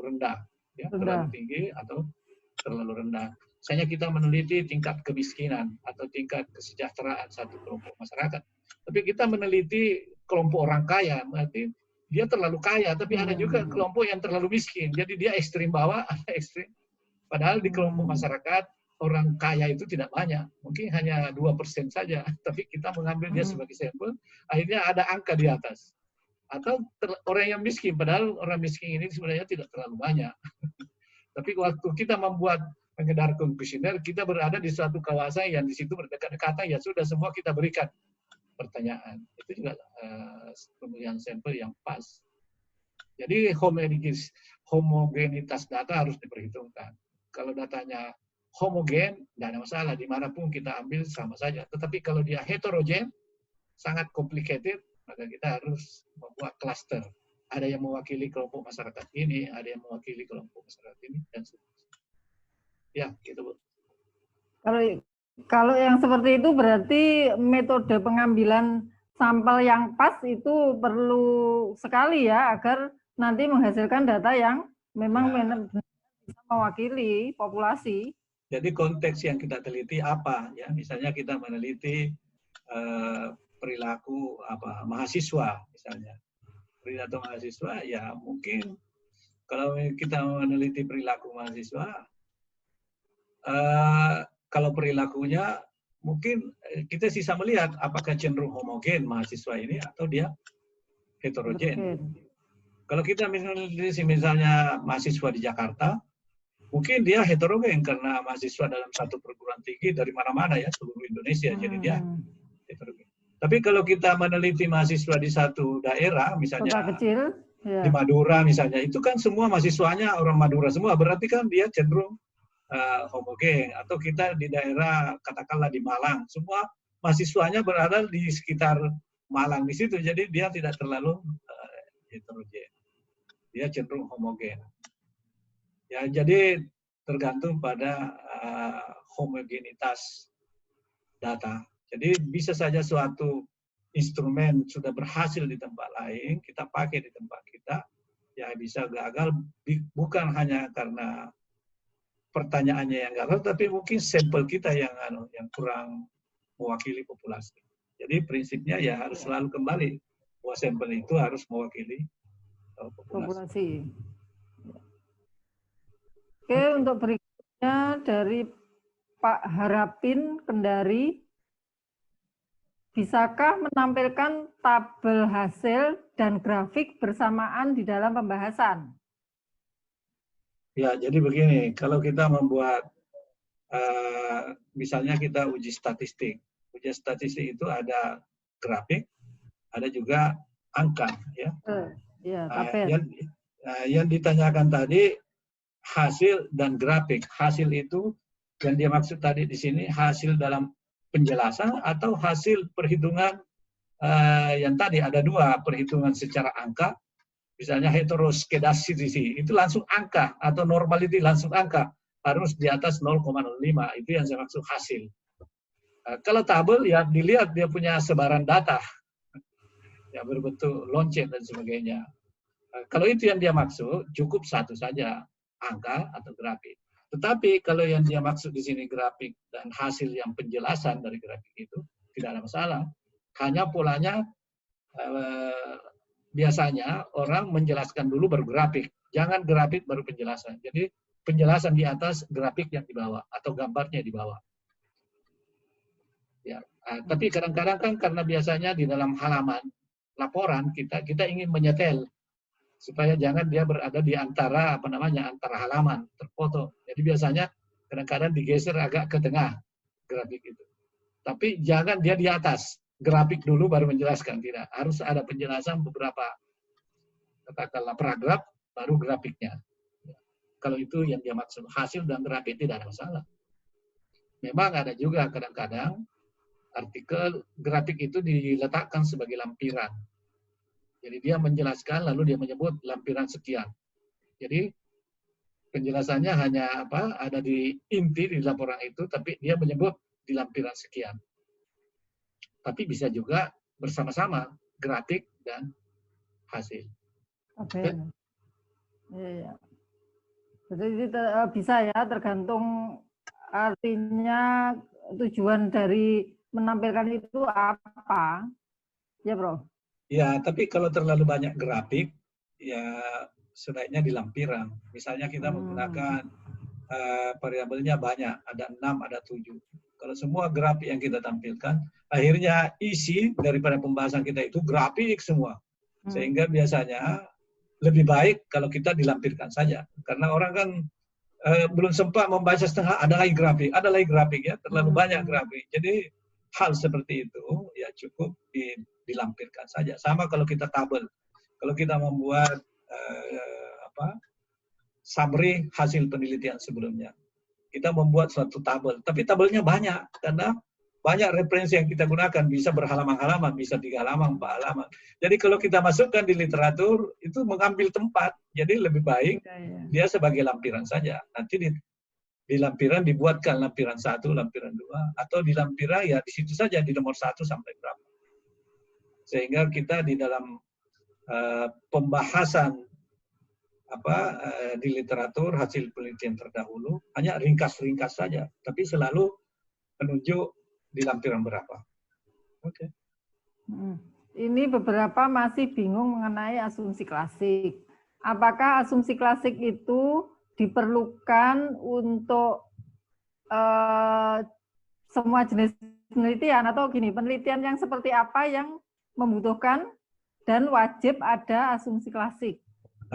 rendah, ya, terlalu tinggi atau terlalu rendah. Misalnya kita meneliti tingkat kemiskinan atau tingkat kesejahteraan satu kelompok masyarakat, tapi kita meneliti kelompok orang kaya, berarti dia terlalu kaya, tapi ada juga kelompok yang terlalu miskin. Jadi dia ekstrim bawah, ada ekstrim. Padahal di kelompok masyarakat orang kaya itu tidak banyak, mungkin hanya 2% saja. Tapi kita mengambil dia sebagai sampel, akhirnya ada angka di atas. Atau orang yang miskin, padahal orang miskin ini sebenarnya tidak terlalu banyak. Tapi waktu kita membuat pengedar kuesioner, kita berada di suatu kawasan yang di situ berdekat-dekatan, ya sudah semua kita berikan pertanyaan. Itu juga pemilihan sampel yang pas. Jadi homogenitas data harus diperhitungkan. Kalau datanya homogen, tidak ada masalah. Dimanapun kita ambil sama saja. Tetapi kalau dia heterogen, sangat complicated, maka kita harus membuat cluster. Ada yang mewakili kelompok masyarakat ini, ada yang mewakili kelompok masyarakat ini, dan seterusnya. Ya, gitu, Bu. Kalau yang seperti itu berarti metode pengambilan sampel yang pas itu perlu sekali ya, agar nanti menghasilkan data yang memang bisa mewakili populasi. Jadi konteks yang kita teliti apa? Ya, misalnya kita meneliti perilaku mahasiswa, misalnya. Perilaku mahasiswa, ya mungkin kalau kita meneliti perilaku mahasiswa, kalau perilakunya mungkin kita bisa melihat apakah cenderung homogen mahasiswa ini atau dia heterogen. Kalau kita misalnya mahasiswa di Jakarta, mungkin dia heterogen karena mahasiswa dalam satu perguruan tinggi dari mana-mana ya, seluruh Indonesia, jadi dia heterogen. Tapi kalau kita meneliti mahasiswa di satu daerah, misalnya kota kecil, di Madura misalnya, itu kan semua mahasiswanya orang Madura semua, berarti kan dia cenderung homogen. Atau kita di daerah katakanlah di Malang, semua mahasiswanya berada di sekitar Malang di situ, jadi dia tidak terlalu heterogen, dia cenderung homogen. Ya, jadi tergantung pada homogenitas data. Jadi bisa saja suatu instrumen sudah berhasil di tempat lain, kita pakai di tempat kita, ya bisa gagal bukan hanya karena pertanyaannya yang gagal, tapi mungkin sampel kita yang kurang mewakili populasi. Jadi prinsipnya ya harus selalu kembali bahwa sampel itu harus mewakili populasi. Oke, untuk berikutnya dari Pak Harapin Kendari, bisakah menampilkan tabel hasil dan grafik bersamaan di dalam pembahasan? Ya, jadi begini, kalau kita membuat, misalnya kita uji statistik. Uji statistik itu ada grafik, ada juga angka. Ya. Tabel. Yang ditanyakan tadi, hasil dan grafik. Hasil itu, yang dia maksud tadi di sini, hasil dalam penjelasan atau hasil perhitungan yang tadi ada dua, perhitungan secara angka. Misalnya heteroskedasticity, itu langsung angka, atau normality langsung angka, harus di atas 0,05, itu yang saya maksud hasil. Kalau tabel, ya dilihat dia punya sebaran data, ya berbentuk lonceng dan sebagainya. Kalau itu yang dia maksud, cukup satu saja, angka atau grafik. Tetapi kalau yang dia maksud di sini grafik dan hasil yang penjelasan dari grafik itu, tidak ada masalah. Hanya polanya, biasanya orang menjelaskan dulu baru grafik. Jangan grafik baru penjelasan. Jadi penjelasan di atas, grafik yang di bawah atau gambarnya di bawah. Ya, tapi kadang-kadang kan karena biasanya di dalam halaman laporan kita ingin menyetel supaya jangan dia berada di antara antara halaman terfoto. Jadi biasanya kadang-kadang digeser agak ke tengah grafik itu. Tapi jangan dia di atas. Grafik dulu baru menjelaskan. Tidak. Harus ada penjelasan beberapa katakanlah paragraf, baru grafiknya. Kalau itu yang dia maksud. Hasil dan grafik tidak ada masalah. Memang ada juga kadang-kadang artikel grafik itu diletakkan sebagai lampiran. Jadi dia menjelaskan lalu dia menyebut lampiran sekian. Jadi penjelasannya hanya ada di inti di laporan itu, tapi dia menyebut di lampiran sekian. Tapi bisa juga bersama-sama grafik dan hasil. Oke. Iya. Jadi bisa ya, tergantung artinya tujuan dari menampilkan itu apa, ya Bro? Ya, tapi kalau terlalu banyak grafik, ya sebaiknya di lampiran. Misalnya kita menggunakan variabelnya banyak, ada 6, ada 7. Kalau semua grafik yang kita tampilkan, akhirnya isi daripada pembahasan kita itu grafik semua. Sehingga biasanya lebih baik kalau kita dilampirkan saja. Karena orang kan belum sempat membaca setengah, ada lagi grafik ya, terlalu banyak grafik. Jadi hal seperti itu ya cukup dilampirkan saja. Sama kalau kita tabel. Kalau kita membuat summary hasil penelitian sebelumnya. Kita membuat suatu tabel, tapi tabelnya banyak karena banyak referensi yang kita gunakan, bisa berhalaman-halaman, bisa 3 halaman, 4 halaman. Jadi kalau kita masukkan di literatur itu mengambil tempat, jadi lebih baik dia sebagai lampiran saja. Nanti di lampiran dibuatkan lampiran 1, lampiran 2, atau di lampiran ya di situ saja di nomor 1 sampai berapa. Sehingga kita di dalam pembahasan di literatur hasil penelitian terdahulu hanya ringkas-ringkas saja, tapi selalu menunjuk di lampiran berapa. Oke. Ini beberapa masih bingung mengenai asumsi klasik. Apakah asumsi klasik itu diperlukan untuk semua jenis penelitian, atau gini, penelitian yang seperti apa yang membutuhkan dan wajib ada asumsi klasik?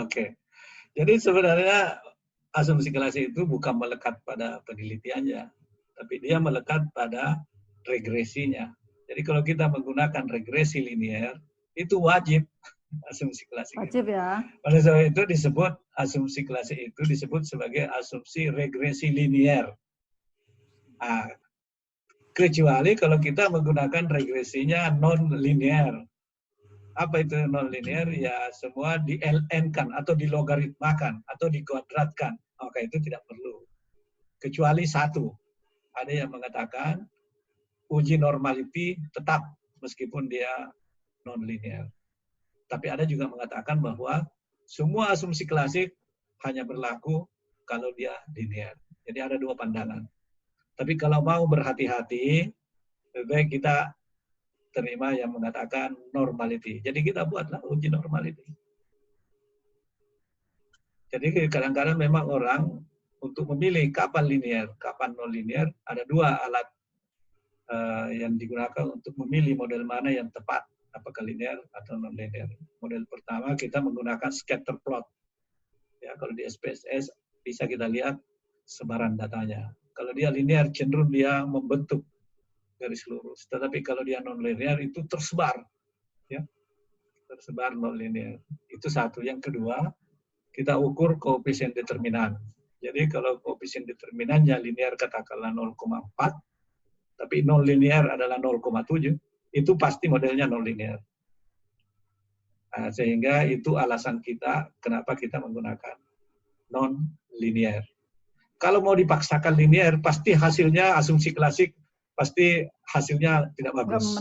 Oke. Jadi sebenarnya asumsi klasik itu bukan melekat pada penelitiannya, tapi dia melekat pada regresinya. Jadi kalau kita menggunakan regresi linear, itu wajib asumsi klasik. Wajib ya. Oleh sebab itu disebut asumsi klasik itu disebut sebagai asumsi regresi linear. Kecuali kalau kita menggunakan regresinya non-linear. Apa itu non-linear? Ya semua di ln-kan atau dilogaritmakan atau dikuadratkan. Maka itu tidak perlu. Kecuali satu. Ada yang mengatakan uji normality tetap meskipun dia non-linear. Tapi ada juga mengatakan bahwa semua asumsi klasik hanya berlaku kalau dia linear. Jadi ada dua pandangan. Tapi kalau mau berhati-hati, lebih baik kita terima yang mengatakan normality. Jadi kita buatlah uji normality. Jadi kadang-kadang memang orang untuk memilih kapan linear, kapan non-linear, ada dua alat yang digunakan untuk memilih model mana yang tepat, apakah linear atau non-linear. Model pertama kita menggunakan scatter plot. Ya, kalau di SPSS bisa kita lihat sebaran datanya. Kalau dia linear cenderung dia membentuk garis lurus. Tetapi kalau dia non-linear itu tersebar. Ya. Tersebar non-linear. Itu satu. Yang kedua, kita ukur koefisien determinan. Jadi kalau koefisien determinannya linear katakanlah 0,4, tapi non-linear adalah 0,7, itu pasti modelnya non-linear. Nah, sehingga itu alasan kita kenapa kita menggunakan non-linear. Kalau mau dipaksakan linear, pasti hasilnya asumsi klasik pasti hasilnya tidak bagus.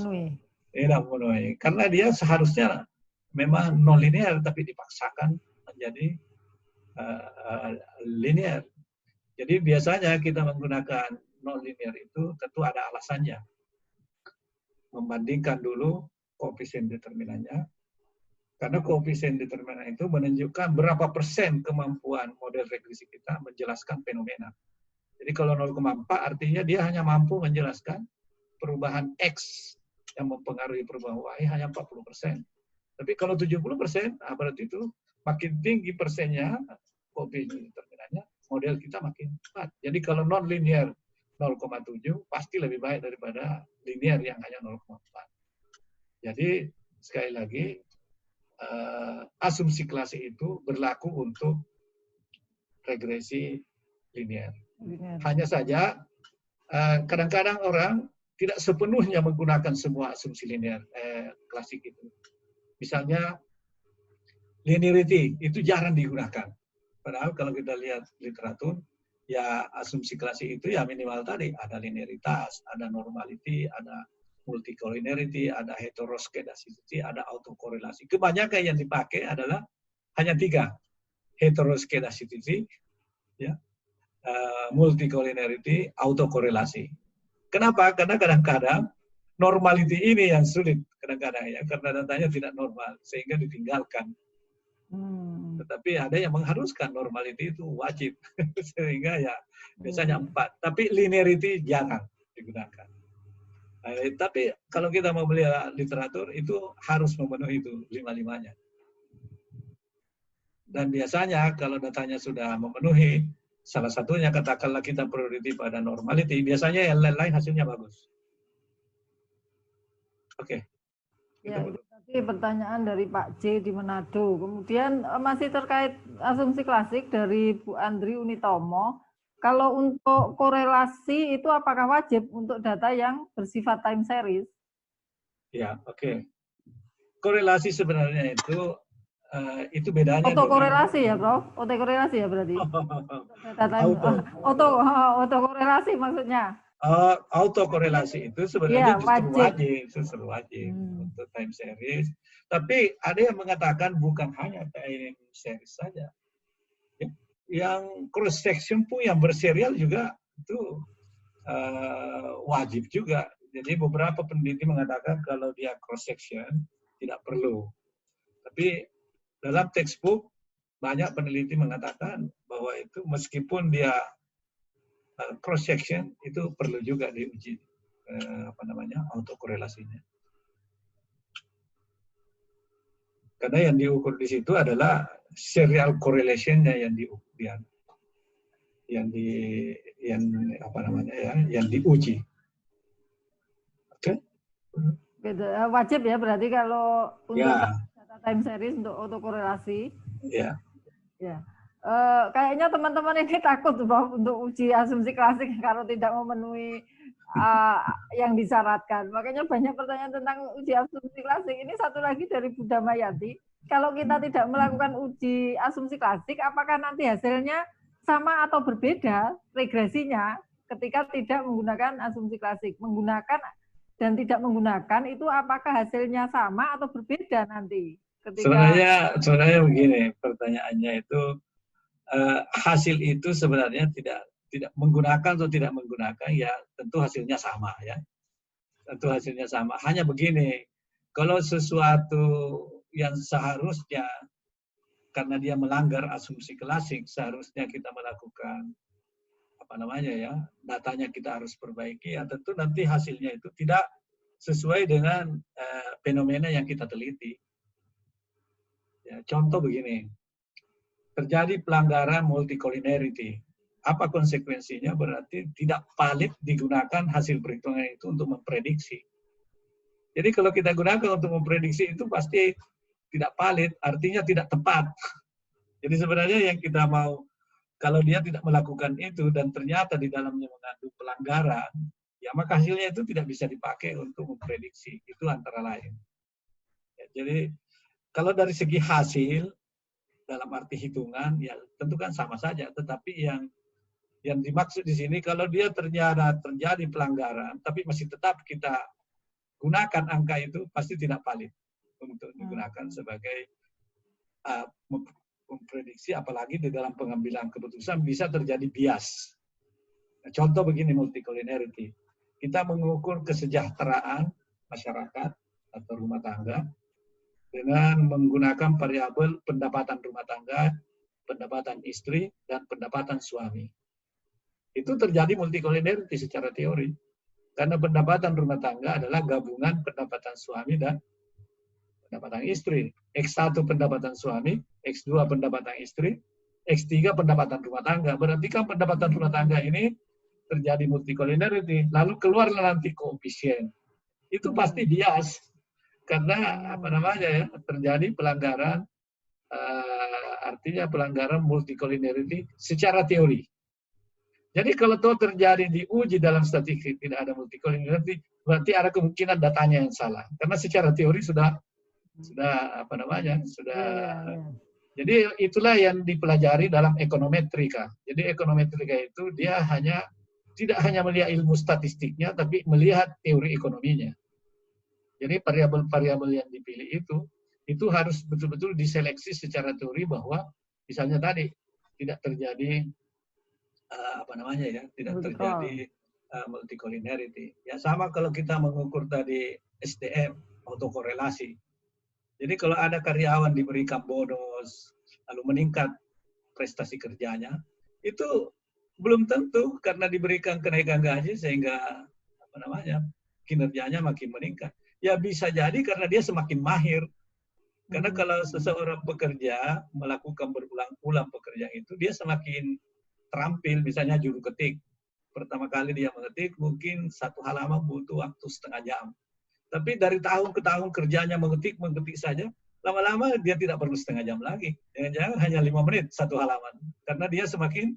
Tidak memenuhi. Karena dia seharusnya memang non-linear, tapi dipaksakan menjadi linear. Jadi biasanya kita menggunakan non-linear itu tentu ada alasannya. Membandingkan dulu koefisien determinannya. Karena koefisien determinan itu menunjukkan berapa persen kemampuan model regresi kita menjelaskan fenomena. Jadi kalau 0,4 artinya dia hanya mampu menjelaskan perubahan X yang mempengaruhi perubahan Y hanya 40%. Tapi kalau 70%, berarti itu makin tinggi persennya koefisien determinannya, model kita makin cepat. Jadi kalau non-linear 0,7 pasti lebih baik daripada linear yang hanya 0,4. Jadi sekali lagi asumsi klasik itu berlaku untuk regresi linear. Hanya saja kadang-kadang orang tidak sepenuhnya menggunakan semua asumsi linear klasik itu. Misalnya linearity itu jarang digunakan. Padahal kalau kita lihat literatur, ya asumsi klasik itu ya minimal tadi ada linearitas, ada normality, ada multicollinearity, ada heteroskedasticity, ada autokorelasi. Kebanyakan yang dipakai adalah hanya 3, heteroskedasticity, ya, multicollinearity, autokorelasi. Kenapa? Karena kadang-kadang normality ini yang sulit kadang-kadang ya, karena datanya tidak normal sehingga ditinggalkan. Tetapi ada yang mengharuskan normality itu wajib sehingga ya biasanya 4. Tapi linearity jarang digunakan. Tapi kalau kita mau melihat literatur itu harus memenuhi itu 5-5-nya. Dan biasanya kalau datanya sudah memenuhi, salah satunya katakanlah kita priority pada normality, biasanya yang lain-lain hasilnya bagus. Oke. Ya, itu tadi pertanyaan dari Pak J di Manado. Kemudian masih terkait asumsi klasik dari Bu Andri Unitomo. Kalau untuk korelasi itu apakah wajib untuk data yang bersifat time series? Ya, oke. Korelasi sebenarnya itu bedanya. Otokorelasi ya, Prof? Otokorelasi ya berarti? Otokorelasi maksudnya? Autokorelasi itu sebenarnya justru wajib untuk time series. Tapi ada yang mengatakan bukan hanya time series saja. Yang cross section pun yang berserial juga itu wajib juga. Jadi beberapa peneliti mengatakan kalau dia cross section tidak perlu. Tapi dalam textbook banyak peneliti mengatakan bahwa itu meskipun dia cross section itu perlu juga diuji autokorelasinya. Karena yang diukur di situ adalah serial correlation-nya yang diuji. Oke? Wajib ya berarti kalau untuk data time series untuk autokorelasi. Ya. Ya. Kayaknya teman-teman ini takut untuk uji asumsi klasik kalau tidak memenuhi yang disyaratkan. Makanya banyak pertanyaan tentang uji asumsi klasik. Ini satu lagi dari Bu Damayanti. Kalau kita tidak melakukan uji asumsi klasik, apakah nanti hasilnya sama atau berbeda regresinya ketika tidak menggunakan asumsi klasik? Menggunakan dan tidak menggunakan itu apakah hasilnya sama atau berbeda nanti? Sebenarnya begini pertanyaannya itu. Hasil itu sebenarnya tidak menggunakan atau tidak menggunakan ya tentu hasilnya sama ya, tentu hasilnya sama. Hanya begini, kalau sesuatu yang seharusnya karena dia melanggar asumsi klasik seharusnya kita melakukan datanya kita harus perbaiki ya tentu nanti hasilnya itu tidak sesuai dengan fenomena yang kita teliti. Ya, contoh begini. Terjadi pelanggaran multicollinearity. Apa konsekuensinya? Berarti tidak valid digunakan hasil perhitungan itu untuk memprediksi. Jadi kalau kita gunakan untuk memprediksi itu pasti tidak valid, artinya tidak tepat. Jadi sebenarnya yang kita mau, kalau dia tidak melakukan itu dan ternyata di dalamnya mengandung pelanggaran, ya maka hasilnya itu tidak bisa dipakai untuk memprediksi. Itu antara lain. Ya, jadi kalau dari segi hasil, dalam arti hitungan ya tentu kan sama saja, tetapi yang dimaksud di sini kalau dia ternyata terjadi pelanggaran tapi masih tetap kita gunakan angka itu pasti tidak valid untuk digunakan sebagai memprediksi, apalagi di dalam pengambilan keputusan bisa terjadi bias. Nah, contoh begini multicollinearity. Kita mengukur kesejahteraan masyarakat atau rumah tangga dengan menggunakan variabel pendapatan rumah tangga, pendapatan istri, dan pendapatan suami. Itu terjadi multicollinearity secara teori. Karena pendapatan rumah tangga adalah gabungan pendapatan suami dan pendapatan istri. X1 pendapatan suami, X2 pendapatan istri, X3 pendapatan rumah tangga. Berarti kan pendapatan rumah tangga ini terjadi multicollinearity, lalu keluarlah nanti koefisien. Itu pasti bias karena apa namanya ya, terjadi pelanggaran, artinya pelanggaran multicollinearity secara teori. Jadi kalau itu terjadi diuji dalam statistik tidak ada multicollinearity, berarti ada kemungkinan datanya yang salah. Karena secara teori sudah apa namanya, jadi itulah yang dipelajari dalam ekonometrika. Jadi ekonometrika itu dia tidak hanya melihat ilmu statistiknya, tapi melihat teori ekonominya. Jadi variabel-variabel yang dipilih itu harus betul-betul diseleksi secara teori bahwa misalnya tadi tidak terjadi apa namanya ya, tidak terjadi multicollinearity. Ya sama kalau kita mengukur tadi SDM, autokorelasi. Jadi kalau ada karyawan diberikan bonus, lalu meningkat prestasi kerjanya, itu belum tentu karena diberikan kenaikan gaji sehingga apa namanya kinerjanya makin meningkat. Ya bisa jadi karena dia semakin mahir. Karena kalau seseorang bekerja melakukan berulang-ulang pekerjaan itu, dia semakin terampil, misalnya juru ketik. Pertama kali dia mengetik, mungkin 1 halaman butuh waktu setengah jam. Tapi dari tahun ke tahun kerjanya mengetik saja, lama-lama dia tidak perlu setengah jam lagi. Jangan-jangan hanya 5 menit 1 halaman. Karena dia semakin,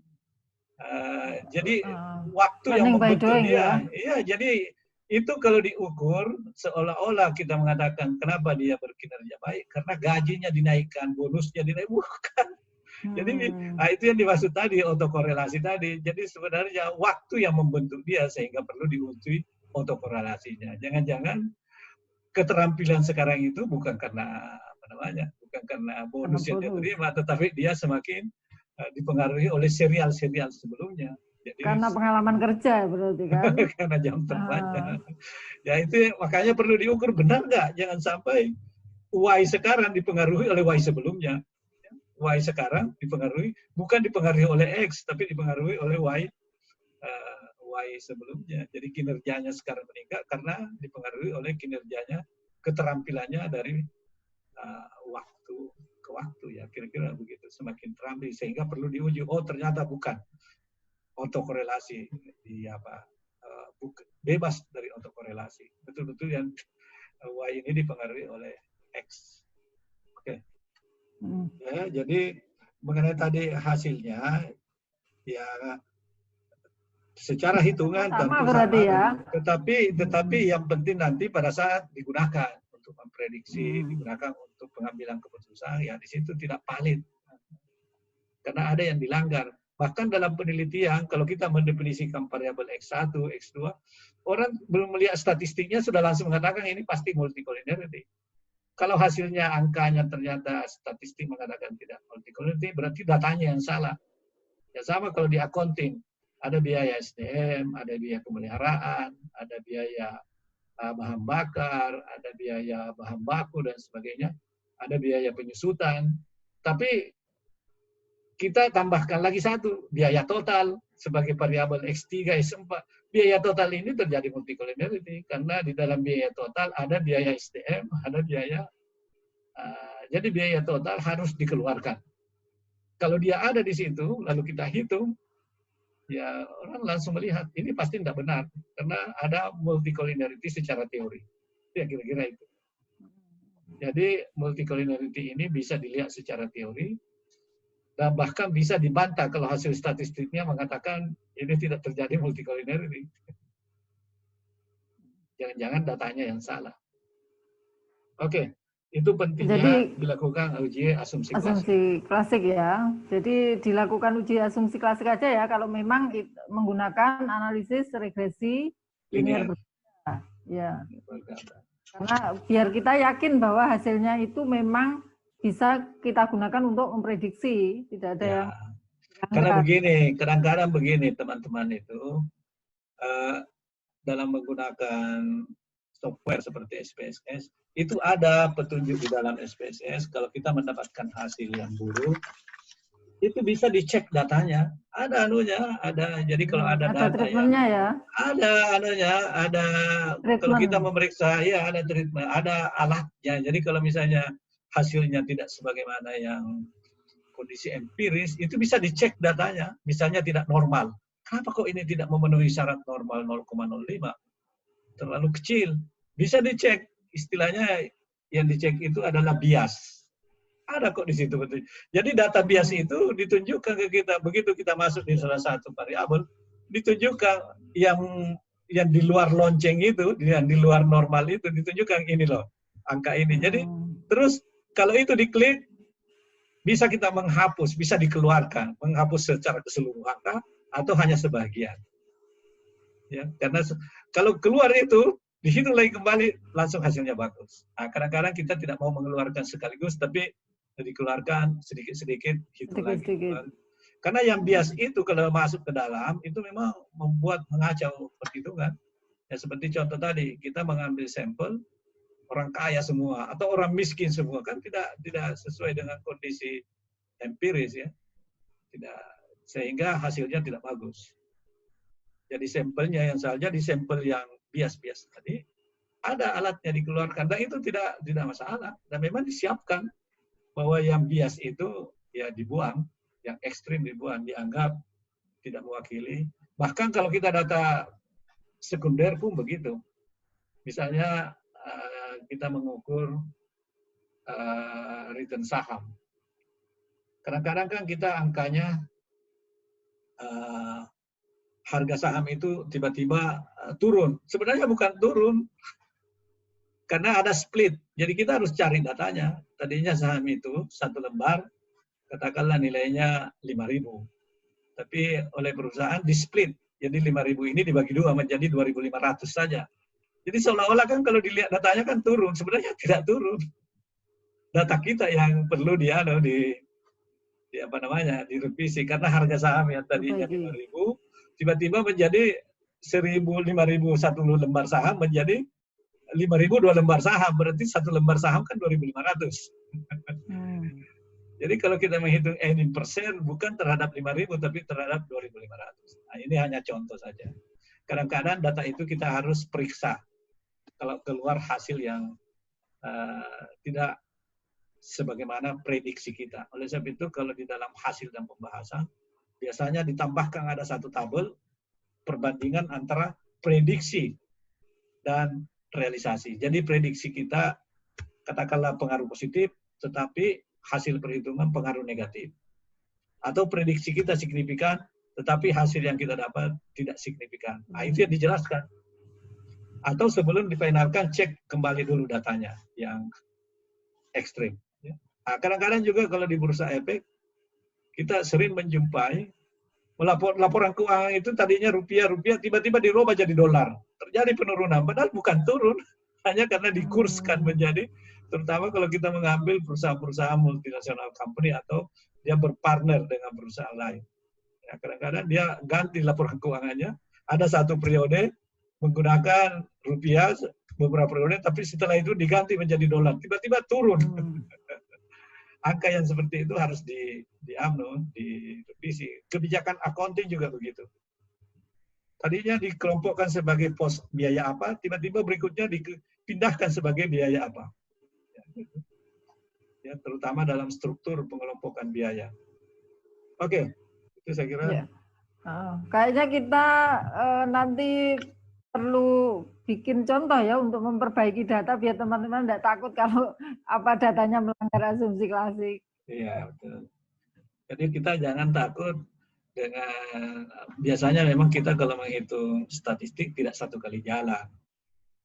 jadi waktu yang membentuk dia. Iya, jadi itu kalau diukur, seolah-olah kita mengatakan kenapa dia berkinerja baik, karena gajinya dinaikkan, bonusnya dinaikkan, bukan. Jadi itu yang dimaksud tadi, autokorelasi tadi. Jadi sebenarnya waktu yang membentuk dia sehingga perlu diuji autokorelasinya. Jangan-jangan keterampilan sekarang itu bukan karena apa namanya, bukan karena bonus yang dia terima, tetapi dia semakin dipengaruhi oleh serial-serial sebelumnya. Jadi, karena pengalaman kerja berarti kan? Karena jam terbangnya. Ya itu makanya perlu diukur, benar nggak? Jangan sampai Y sekarang dipengaruhi oleh Y sebelumnya. Y sekarang bukan dipengaruhi oleh X, tapi dipengaruhi oleh Y sebelumnya. Jadi kinerjanya sekarang meningkat karena dipengaruhi oleh kinerjanya, keterampilannya dari waktu ke waktu ya, kira-kira begitu. Semakin terampil sehingga perlu diuji. Oh ternyata bukan autokorelasi bebas dari autokorelasi. Betul-betul yang Y ini dipengaruhi oleh X. Oke. Ya, jadi mengenai tadi hasilnya, ya secara hitungan tentu berarti ya. Tetapi yang penting nanti pada saat digunakan untuk memprediksi, digunakan untuk pengambilan keputusan, ya di situ tidak valid. Karena ada yang dilanggar. Bahkan dalam penelitian, kalau kita mendefinisikan variabel X1, X2, orang belum melihat statistiknya sudah langsung mengatakan ini pasti multicollinearity. Kalau hasilnya angkanya ternyata statistik mengatakan tidak multicollinearity, berarti datanya yang salah. Ya sama kalau di accounting, ada biaya SDM, ada biaya pemeliharaan, ada biaya bahan bakar, ada biaya bahan baku dan sebagainya, ada biaya penyusutan. Tapi kita tambahkan lagi satu, biaya total sebagai variabel X3, X4. Biaya total ini terjadi multicollinearity karena di dalam biaya total ada biaya SDM, ada biaya, jadi biaya total harus dikeluarkan. Kalau dia ada di situ, lalu kita hitung, ya orang langsung melihat ini pasti tidak benar karena ada multicollinearity secara teori. Ya kira-kira itu. Jadi multicollinearity ini bisa dilihat secara teori. Dan bahkan bisa dibantah kalau hasil statistiknya mengatakan ini tidak terjadi multicollinearity. Jangan-jangan datanya yang salah. Oke, itu pentingnya dilakukan uji asumsi klasik. Asumsi klasik ya. Jadi dilakukan uji asumsi klasik aja ya kalau memang menggunakan analisis regresi linear berganda. Ya. Karena biar kita yakin bahwa hasilnya itu memang bisa kita gunakan untuk memprediksi, tidak ada yang karena begini, kadang-kadang begini teman-teman itu dalam menggunakan software seperti SPSS itu ada petunjuk di dalam SPSS kalau kita mendapatkan hasil yang buruk itu bisa dicek datanya, ada anunya, ada. Jadi kalau ada data ya, ada kalau kita memeriksa ya ada treatment, ada alatnya. Jadi kalau misalnya hasilnya tidak sebagaimana yang kondisi empiris, itu bisa dicek datanya, misalnya tidak normal. Kenapa kok ini tidak memenuhi syarat normal 0,05? Terlalu kecil. Bisa dicek. Istilahnya yang dicek itu adalah bias. Ada kok di situ. Jadi data bias itu ditunjukkan ke kita. Begitu kita masuk di salah satu variabel, ditunjukkan yang di luar lonceng itu, yang di luar normal itu, ditunjukkan ini loh, angka ini. Jadi terus kalau itu diklik, bisa kita menghapus, bisa dikeluarkan, menghapus secara keseluruhan atau hanya sebagian. Ya, karena kalau keluar itu, di situ lagi kembali langsung hasilnya bagus. Nah, kadang-kadang kita tidak mau mengeluarkan sekaligus, tapi dikeluarkan sedikit-sedikit, gitu lagi. Karena yang bias itu kalau masuk ke dalam, itu memang membuat mengacau perhitungan. Ya, seperti contoh tadi, kita mengambil sampel orang kaya semua atau orang miskin semua, kan tidak sesuai dengan kondisi empiris ya, tidak, sehingga hasilnya tidak bagus. Jadi sampelnya yang saja di sampel yang bias-bias tadi ada alatnya dikeluarkan, dan itu tidak masalah, dan memang disiapkan bahwa yang bias itu ya dibuang, yang ekstrim dibuang, dianggap tidak mewakili. Bahkan kalau kita data sekunder pun begitu. Misalnya kita mengukur return saham. Kadang-kadang kan kita angkanya harga saham itu tiba-tiba turun. Sebenarnya bukan turun, karena ada split. Jadi kita harus cari datanya. Tadinya saham itu satu lembar, katakanlah nilainya 5.000. Tapi oleh perusahaan di split. Jadi 5.000 ini dibagi dua menjadi 2.500 saja. Jadi seolah-olah kan kalau dilihat datanya kan turun, sebenarnya tidak turun. Data kita yang perlu direvisi, karena harga saham yang tadinya 5.000 tiba-tiba menjadi 5.000 satu lembar saham menjadi 5.000 dua lembar saham, berarti satu lembar saham kan 2.500. Jadi kalau kita menghitung earning persen bukan terhadap 5.000 tapi terhadap 2.500. Nah, ini hanya contoh saja. Kadang-kadang data itu kita harus periksa kalau keluar hasil yang tidak sebagaimana prediksi kita. Oleh sebab itu kalau di dalam hasil dan pembahasan biasanya ditambahkan ada satu tabel perbandingan antara prediksi dan realisasi. Jadi prediksi kita katakanlah pengaruh positif, tetapi hasil perhitungan pengaruh negatif. Atau prediksi kita signifikan, tetapi hasil yang kita dapat tidak signifikan. Nah, itu yang dijelaskan. Atau sebelum difinalkan, cek kembali dulu datanya yang ekstrim. Nah, kadang-kadang juga kalau di bursa efek, kita sering menjumpai laporan keuangan itu tadinya rupiah, tiba-tiba dirubah jadi dolar. Terjadi penurunan, padahal bukan turun. Hanya karena dikurskan menjadi, terutama kalau kita mengambil perusahaan-perusahaan multinasional company atau dia berpartner dengan perusahaan lain. Ya, kadang-kadang dia ganti laporan keuangannya, ada satu periode menggunakan rupiah, beberapa periode, tapi setelah itu diganti menjadi dolar, tiba-tiba turun. Angka yang seperti itu harus direvisi. Kebijakan accounting juga begitu. Tadinya dikelompokkan sebagai pos biaya apa, tiba-tiba berikutnya dipindahkan sebagai biaya apa. Ya, terutama dalam struktur pengelompokan biaya. Oke, itu saya kira. Ya. Kayaknya kita nanti perlu bikin contoh ya untuk memperbaiki data biar teman-teman tidak takut kalau apa datanya melanggar asumsi klasik. Iya, betul. Jadi kita jangan takut dengan, biasanya memang kita kalau menghitung statistik tidak satu kali jalan.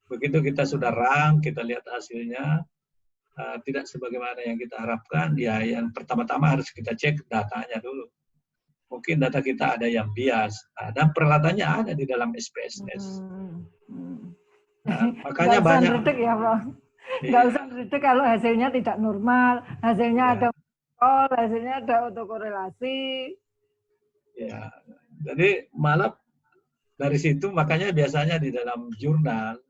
Begitu kita sudah rank, kita lihat hasilnya, tidak sebagaimana yang kita harapkan, ya yang pertama-tama harus kita cek datanya dulu. Mungkin data kita ada yang bias, dan peralatannya ada di dalam SPSS. Nah, makanya banyak. Nggak usah ya, Bang. Nggak usah ngedek kalau hasilnya tidak normal, hasilnya ada hasilnya ada autokorelasi. Ya, jadi malah dari situ makanya biasanya di dalam jurnal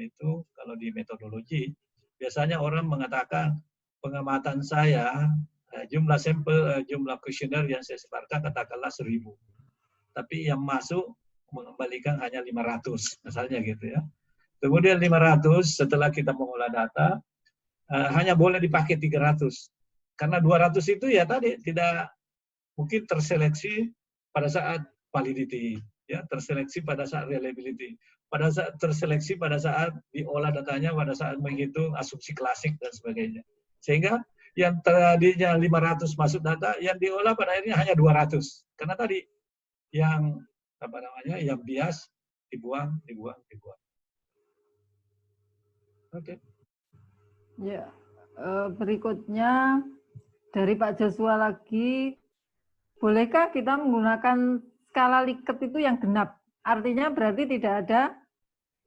itu kalau di metodologi biasanya orang mengatakan pengamatan saya jumlah sampel, jumlah kuesioner yang saya sebarkan katakanlah 1.000. Tapi yang masuk mengembalikan hanya 500, misalnya gitu ya. Kemudian 500 setelah kita mengolah data, hanya boleh dipakai 300. Karena 200 itu ya tadi tidak mungkin terseleksi pada saat validity, ya, terseleksi pada saat reliability, pada saat terseleksi pada saat diolah datanya, pada saat menghitung asumsi klasik dan sebagainya. Sehingga yang tadinya 500 masuk data, yang diolah pada akhirnya hanya 200. Karena tadi yang apa namanya, yang bias dibuang. Oke. Ya, berikutnya dari Pak Joshua lagi, bolehkah kita menggunakan skala Likert itu yang genap? Artinya berarti tidak ada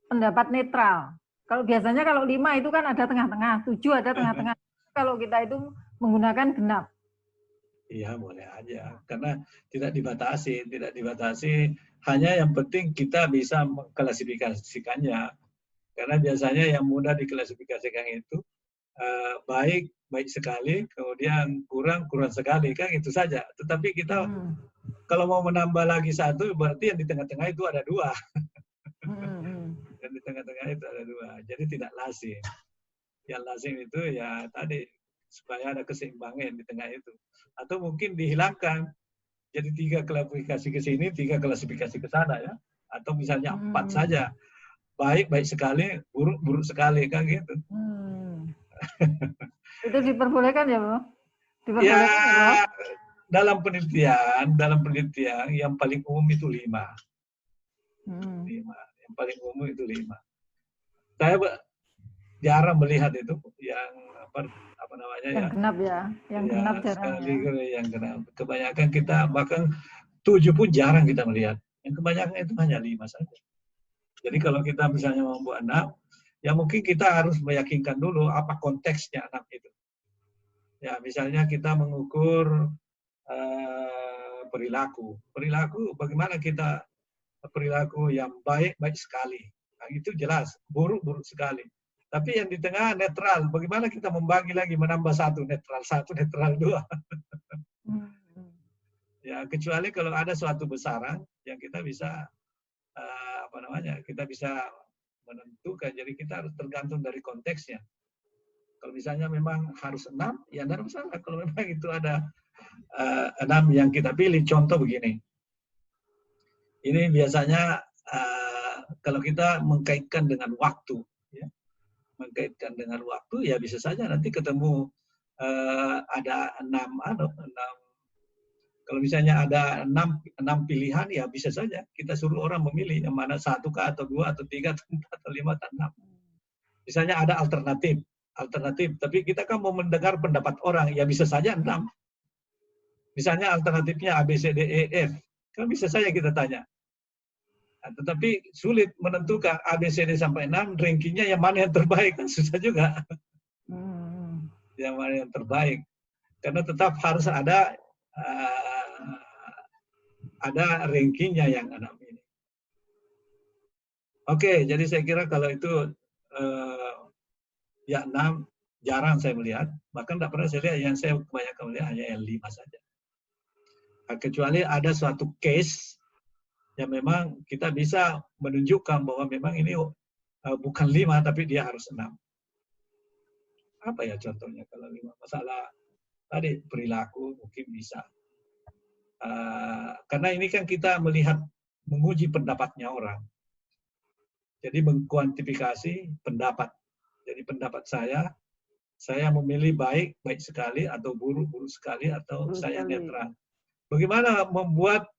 pendapat netral. Kalau biasanya kalau 5 itu kan ada tengah-tengah, 7 ada tengah-tengah. Kalau kita itu menggunakan genap. Iya, boleh aja. Karena tidak dibatasi. Hanya yang penting kita bisa mengklasifikasikannya. Karena biasanya yang mudah diklasifikasikan itu baik sekali, kemudian kurang sekali, kan itu saja. Tetapi kita kalau mau menambah lagi satu, berarti yang di tengah-tengah itu ada 2. Yang di tengah-tengah itu ada 2. Jadi tidak lazim. Yang lazim itu ya tadi, supaya ada keseimbangan di tengah itu. Atau mungkin dihilangkan. Jadi 3 klasifikasi ke sini, 3 klasifikasi ke sana, ya. Atau misalnya 4 saja. Baik sekali, buruk sekali, kan gitu. Itu diperbolehkan ya, Bu? Ya, dalam penelitian yang paling umum itu 5. 5. Yang paling umum itu 5. Saya jarang melihat itu yang apa namanya, yang genap ya, yang genap jarang ya. Yang genap. Kebanyakan kita bahkan 7 pun jarang kita melihat. Yang kebanyakan itu hanya 5 saja. Jadi kalau kita misalnya membuat 6, ya mungkin kita harus meyakinkan dulu apa konteksnya 6 itu. Ya, misalnya kita mengukur perilaku. Perilaku, bagaimana kita perilaku yang baik sekali. Nah, itu jelas, buruk sekali. Tapi yang di tengah netral, bagaimana kita membagi lagi, menambah 1, netral 2. Ya, kecuali kalau ada suatu besaran yang kita bisa kita bisa menentukan. Jadi kita harus tergantung dari konteksnya. Kalau misalnya memang harus 6, ya tidak ada masalah. Kalau memang itu ada 6 yang kita pilih, contoh begini. Ini biasanya kalau kita mengkaitkan dengan waktu, ya, ya bisa saja nanti ketemu ada 6. Kalau misalnya ada 6 pilihan, ya bisa saja kita suruh orang memilih yang mana 1 kah, atau 2, atau 3, atau 4, atau 5, atau 6. Misalnya ada alternatif, tapi kita kan mau mendengar pendapat orang, ya bisa saja 6. Misalnya alternatifnya A, B, C, D, E, F, kan bisa saja kita tanya. Nah, tetapi sulit menentukan A, B, C, D sampai 6, rankingnya yang mana yang terbaik, kan susah juga. Yang mana yang terbaik. Karena tetap harus ada rankingnya yang 6 ini. Oke, jadi saya kira kalau itu ya 6 jarang saya melihat, bahkan tidak pernah saya lihat. Yang saya kebanyakan melihat hanya yang 5 saja. Nah, kecuali ada suatu case yang memang kita bisa menunjukkan bahwa memang ini bukan 5, tapi dia harus 6. Apa ya contohnya kalau 5? Masalah tadi perilaku mungkin bisa. Karena ini kan kita melihat, menguji pendapatnya orang. Jadi mengkuantifikasi pendapat. Jadi pendapat saya memilih baik sekali, atau buruk sekali, atau saya netral. Bagaimana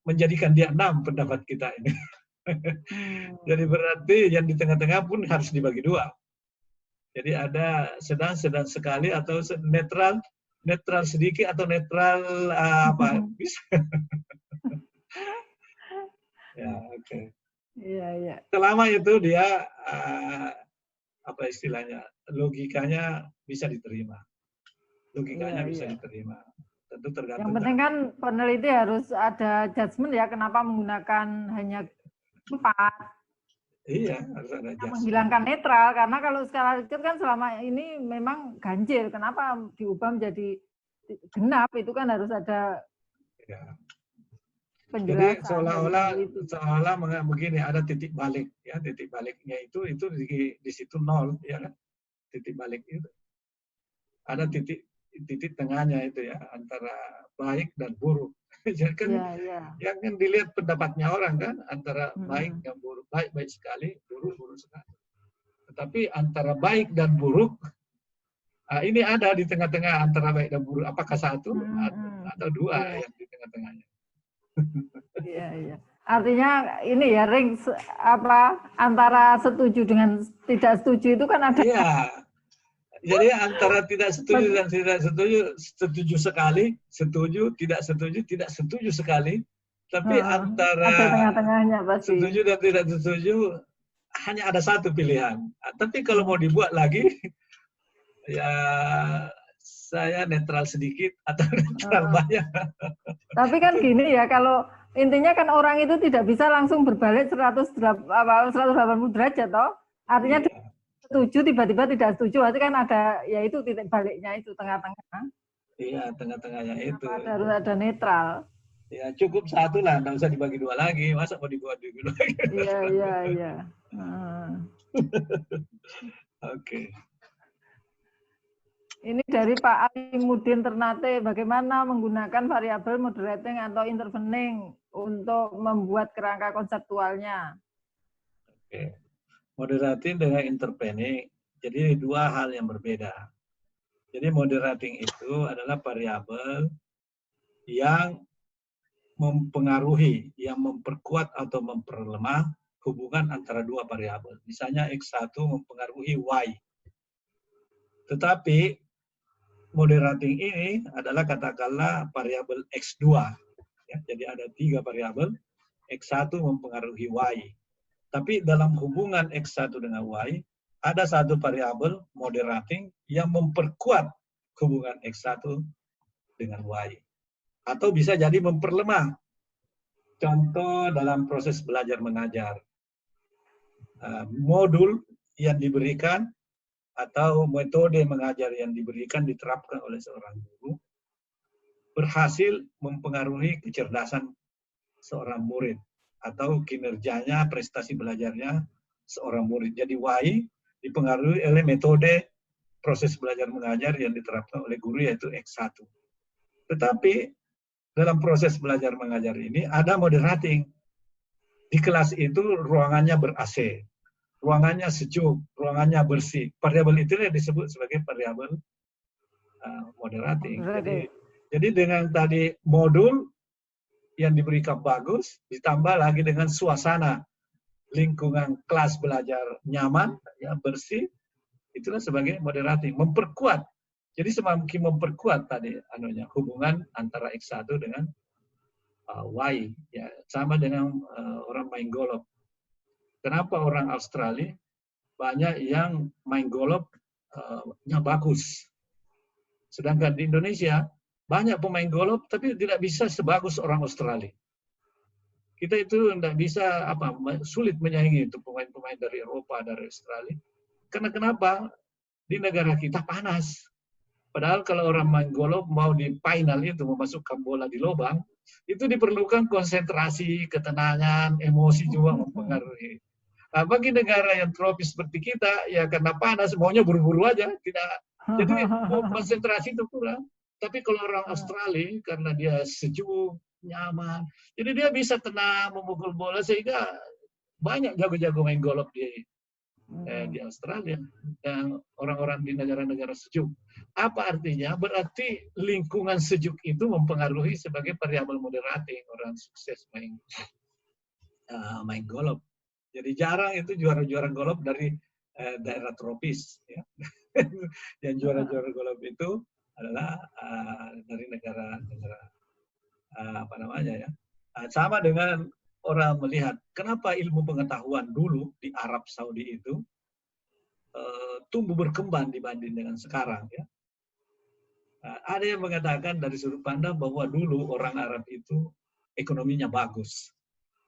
menjadikan dia 6 pendapat kita ini? Jadi berarti yang di tengah-tengah pun harus dibagi 2. Jadi ada sedang sekali, atau netral sedikit, atau netral apa? Bisa. Ya, oke. Iya. Selama itu dia apa istilahnya, logikanya bisa diterima. Bisa diterima. Tentu tergantung. Yang penting kan peneliti harus ada judgement ya, kenapa menggunakan hanya 4. Iya, harus ada judgement. Menghilangkan netral, karena kalau skala Likert kan selama ini memang ganjil. Kenapa diubah menjadi genap, itu kan harus ada penjelasan. Jadi seolah-olah begini, ada titik balik, ya, titik baliknya itu di situ 0, ya kan? Titik balik itu ada titik titik tengahnya itu ya, antara baik dan buruk. Jadi kan yang dilihat pendapatnya orang kan, antara baik dan buruk, baik sekali, buruk sekali. Tetapi antara baik dan buruk, ini ada di tengah-tengah antara baik dan buruk. Apakah satu atau dua yang di tengah-tengahnya? Iya. Artinya ini ya, ring antara setuju dengan tidak setuju itu kan ada. Iya. Jadi antara tidak setuju dan tidak setuju, setuju sekali, setuju, tidak setuju sekali. Tapi antara ada tengah-tengahnya pasti. Setuju dan tidak setuju hanya ada satu pilihan. Tapi kalau mau dibuat lagi, ya saya netral sedikit atau netral banyak. Tapi kan gini ya, kalau intinya kan orang itu tidak bisa langsung berbalik 180 derajat toh. Artinya setuju tiba-tiba tidak setuju, berarti kan ada ya itu titik baliknya itu tengah-tengah. Iya, tengah-tengahnya itu. Harus ada netral. Ya cukup satu lah, nggak usah dibagi dua lagi. Masa mau dibuat dua lagi? Iya. Oke. Ini dari Pak Alimuddin Ternate, bagaimana menggunakan variabel moderating atau intervening untuk membuat kerangka konseptualnya? Oke. Moderating dengan intervening, jadi dua hal yang berbeda. Jadi moderating itu adalah variabel yang mempengaruhi, yang memperkuat atau memperlemah hubungan antara dua variabel. Misalnya X1 mempengaruhi Y. Tetapi moderating ini adalah katakanlah variabel X2. Ya, jadi ada 3 variabel, X1 mempengaruhi Y. Tapi dalam hubungan X1 dengan Y, ada satu variabel moderating yang memperkuat hubungan X1 dengan Y. Atau bisa jadi memperlemah. Contoh dalam proses belajar mengajar. Modul yang diberikan atau metode mengajar yang diberikan diterapkan oleh seorang guru berhasil mempengaruhi kecerdasan seorang murid atau kinerjanya, prestasi belajarnya seorang murid. Jadi Y dipengaruhi oleh metode proses belajar mengajar yang diterapkan oleh guru yaitu X1. Tetapi dalam proses belajar mengajar ini ada moderating. Di kelas itu ruangannya ber-AC. Ruangannya sejuk, ruangannya bersih. Variabel itu yang disebut sebagai variabel moderating. Jadi dengan tadi modul yang diberikan bagus, ditambah lagi dengan suasana lingkungan kelas belajar nyaman, ya bersih, itulah sebagai moderating, memperkuat. Jadi semakin memperkuat tadi hubungan antara X1 dengan Y, ya sama dengan orang main golf. Kenapa orang Australia banyak yang main golfnya bagus. Sedangkan di Indonesia banyak pemain golf tapi tidak bisa sebagus orang Australia. Kita itu tidak bisa sulit menyaingi itu pemain-pemain dari Eropa, dari Australia. Karena kenapa? Di negara kita panas. Padahal kalau orang main golf mau di final itu memasukkan bola di lubang, itu diperlukan konsentrasi, ketenangan, emosi juga mempengaruhi. Nah, bagi negara yang tropis seperti kita, ya karena panas, maunya buru-buru aja, tidak. Jadi konsentrasi itu kurang. Tapi kalau orang Australia, karena dia sejuk, nyaman, jadi dia bisa tenang memukul bola sehingga banyak jago-jago main golf di Australia dan orang-orang di negara-negara sejuk. Apa artinya? Berarti lingkungan sejuk itu mempengaruhi sebagai variabel moderating orang sukses main golf. Jadi jarang itu juara-juara golf dari daerah tropis. Ya. Yang juara-juara golf itu adalah dari negara-negara sama dengan orang melihat kenapa ilmu pengetahuan dulu di Arab Saudi itu tumbuh berkembang dibanding dengan sekarang. Ya. Ada yang mengatakan dari sudut pandang bahwa dulu orang Arab itu ekonominya bagus.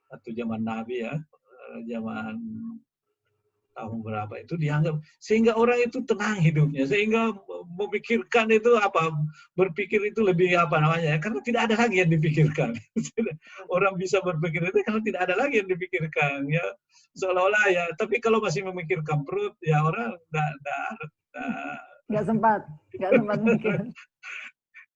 Atau zaman Nabi ya, zaman tahun berapa itu dianggap sehingga orang itu tenang hidupnya, sehingga memikirkan itu berpikir itu lebih karena tidak ada lagi yang dipikirkan. Orang bisa berpikir itu karena tidak ada lagi yang dipikirkan ya, seolah-olah ya. Tapi kalau masih memikirkan perut ya orang nggak sempat mikir.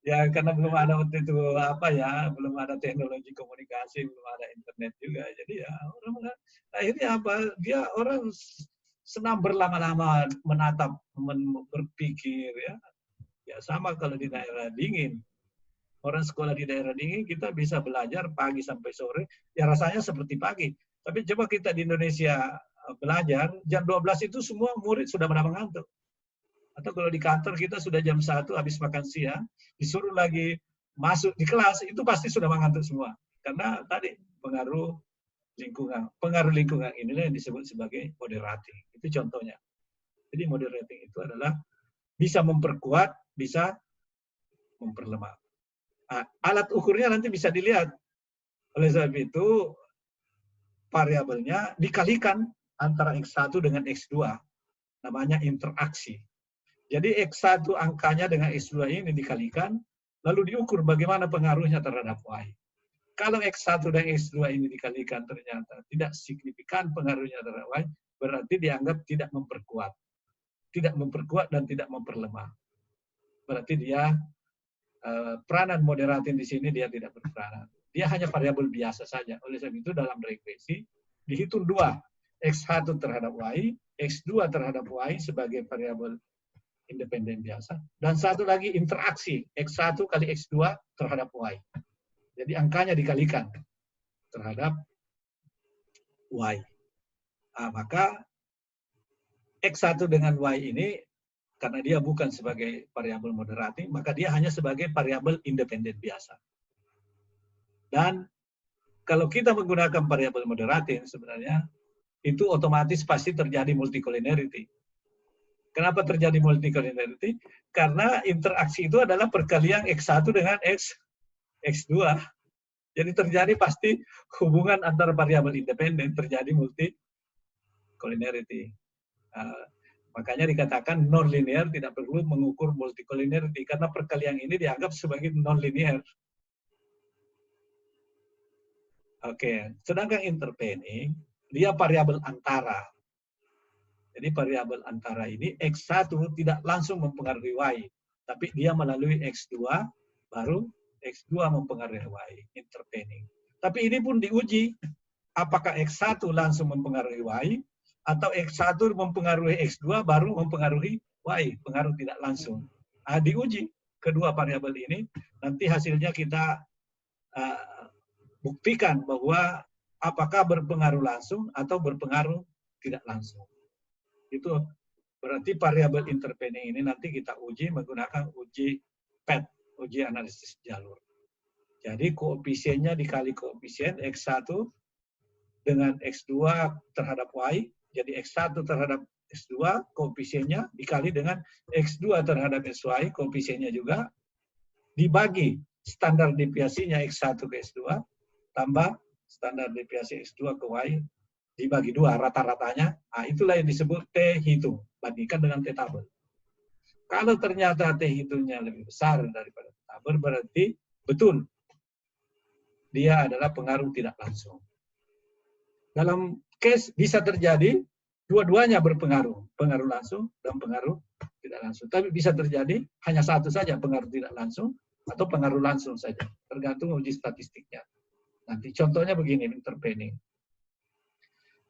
Ya karena belum ada waktu itu apa ya, belum ada teknologi komunikasi, belum ada internet juga. Jadi ya orang akhirnya apa? Dia orang senang berlama-lama menatap, berpikir ya. Ya sama kalau di daerah dingin. Orang sekolah di daerah dingin kita bisa belajar pagi sampai sore. Ya rasanya seperti pagi. Tapi coba kita di Indonesia belajar jam 12 itu semua murid sudah pada mengantuk. Atau kalau di kantor kita sudah jam 1 habis makan siang, disuruh lagi masuk di kelas, itu pasti sudah mengantuk semua. Karena tadi pengaruh lingkungan. Pengaruh lingkungan inilah yang disebut sebagai moderating. Itu contohnya. Jadi moderating itu adalah bisa memperkuat, bisa memperlemah. Nah, alat ukurnya nanti bisa dilihat. Oleh sebab itu, variabelnya dikalikan antara X1 dengan X2. Namanya interaksi. Jadi X1 angkanya dengan X2 ini dikalikan, lalu diukur bagaimana pengaruhnya terhadap Y. Kalau X1 dan X2 ini dikalikan ternyata tidak signifikan pengaruhnya terhadap Y, berarti dianggap tidak memperkuat. Tidak memperkuat dan tidak memperlemah. Berarti dia peranan moderating di sini dia tidak berperanan. Dia hanya variabel biasa saja. Oleh sebab itu dalam regresi dihitung dua. X1 terhadap Y, X2 terhadap Y sebagai variabel independen biasa, dan satu lagi interaksi X1 kali X2 terhadap Y. Jadi angkanya dikalikan terhadap Y. Nah, maka X1 dengan Y ini, karena dia bukan sebagai variabel moderating, maka dia hanya sebagai variabel independen biasa. Dan kalau kita menggunakan variabel moderating, sebenarnya itu otomatis pasti terjadi multicollinearity. Kenapa terjadi multicollinearity? Karena interaksi itu adalah perkalian X1 dengan X2. Jadi terjadi pasti hubungan antara variabel independen terjadi multicollinearity. Makanya dikatakan non-linear tidak perlu mengukur multicollinearity karena perkalian ini dianggap sebagai non-linear. Oke, sedangkan intervening dia variabel antara. Jadi variabel antara ini X1 tidak langsung mempengaruhi Y, tapi dia melalui X2 baru X2 mempengaruhi Y, intervening. Tapi ini pun diuji apakah X1 langsung mempengaruhi Y atau X1 mempengaruhi X2 baru mempengaruhi Y, pengaruh tidak langsung. Diuji kedua variabel ini, nanti hasilnya kita buktikan bahwa apakah berpengaruh langsung atau berpengaruh tidak langsung. Itu berarti variabel intervening ini nanti kita uji menggunakan uji PET, uji analisis jalur. Jadi koefisiennya dikali koefisien X1 dengan X2 terhadap Y, jadi X1 terhadap X2, koefisiennya dikali dengan X2 terhadap XY, koefisiennya juga, dibagi standar deviasinya X1 ke X2, tambah standar deviasi X2 ke Y, dibagi dua rata-ratanya, itulah yang disebut T hitung, bandingkan dengan T tabel. Kalau ternyata T hitungnya lebih besar daripada T tabel, berarti betul dia adalah pengaruh tidak langsung. Dalam case bisa terjadi dua-duanya berpengaruh, pengaruh langsung dan pengaruh tidak langsung. Tapi bisa terjadi hanya satu saja pengaruh tidak langsung atau pengaruh langsung saja, tergantung uji statistiknya. Nanti contohnya begini, intervening.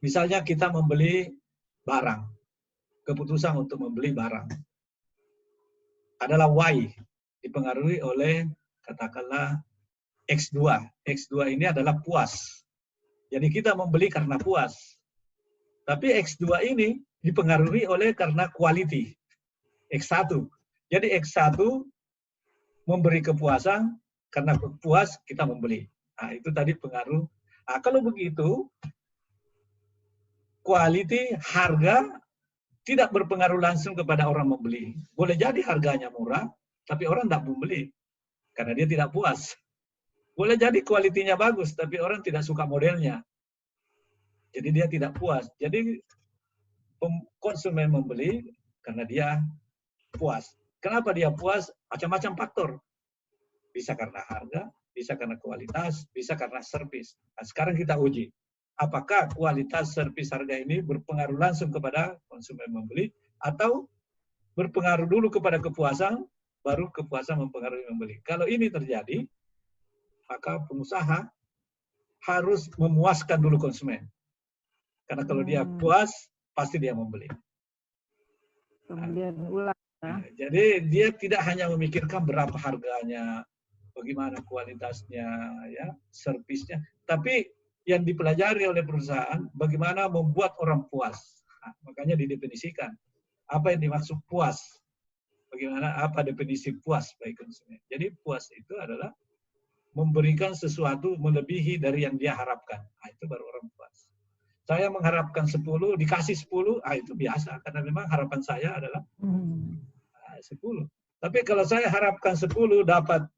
Misalnya kita membeli barang, keputusan untuk membeli barang adalah Y, dipengaruhi oleh katakanlah X2. X2 ini adalah puas. Jadi kita membeli karena puas. Tapi X2 ini dipengaruhi oleh karena quality. X1. Jadi X1 memberi kepuasan, karena puas kita membeli. Itu tadi pengaruh. Kalau begitu, quality, harga tidak berpengaruh langsung kepada orang membeli. Boleh jadi harganya murah, tapi orang tidak membeli karena dia tidak puas. Boleh jadi kualitinya bagus, tapi orang tidak suka modelnya. Jadi dia tidak puas. Jadi konsumen membeli karena dia puas. Kenapa dia puas? Macam-macam faktor. Bisa karena harga, bisa karena kualitas, bisa karena servis. Nah, sekarang kita uji. Apakah kualitas servis harga ini berpengaruh langsung kepada konsumen membeli atau berpengaruh dulu kepada kepuasan baru kepuasan mempengaruhi membeli. Kalau ini terjadi, maka pengusaha harus memuaskan dulu konsumen. Karena kalau dia puas, pasti dia membeli. Kemudian ulang. Jadi dia tidak hanya memikirkan berapa harganya, bagaimana kualitasnya, ya, servisnya, tapi yang dipelajari oleh perusahaan bagaimana membuat orang puas. Nah, makanya didefinisikan apa yang dimaksud puas. Bagaimana apa definisi puas bagi konsumen. Jadi puas itu adalah memberikan sesuatu melebihi dari yang dia harapkan. Nah, itu baru orang puas. Saya mengharapkan 10, dikasih 10, itu biasa. Karena memang harapan saya adalah 10. Tapi kalau saya harapkan 10, dapat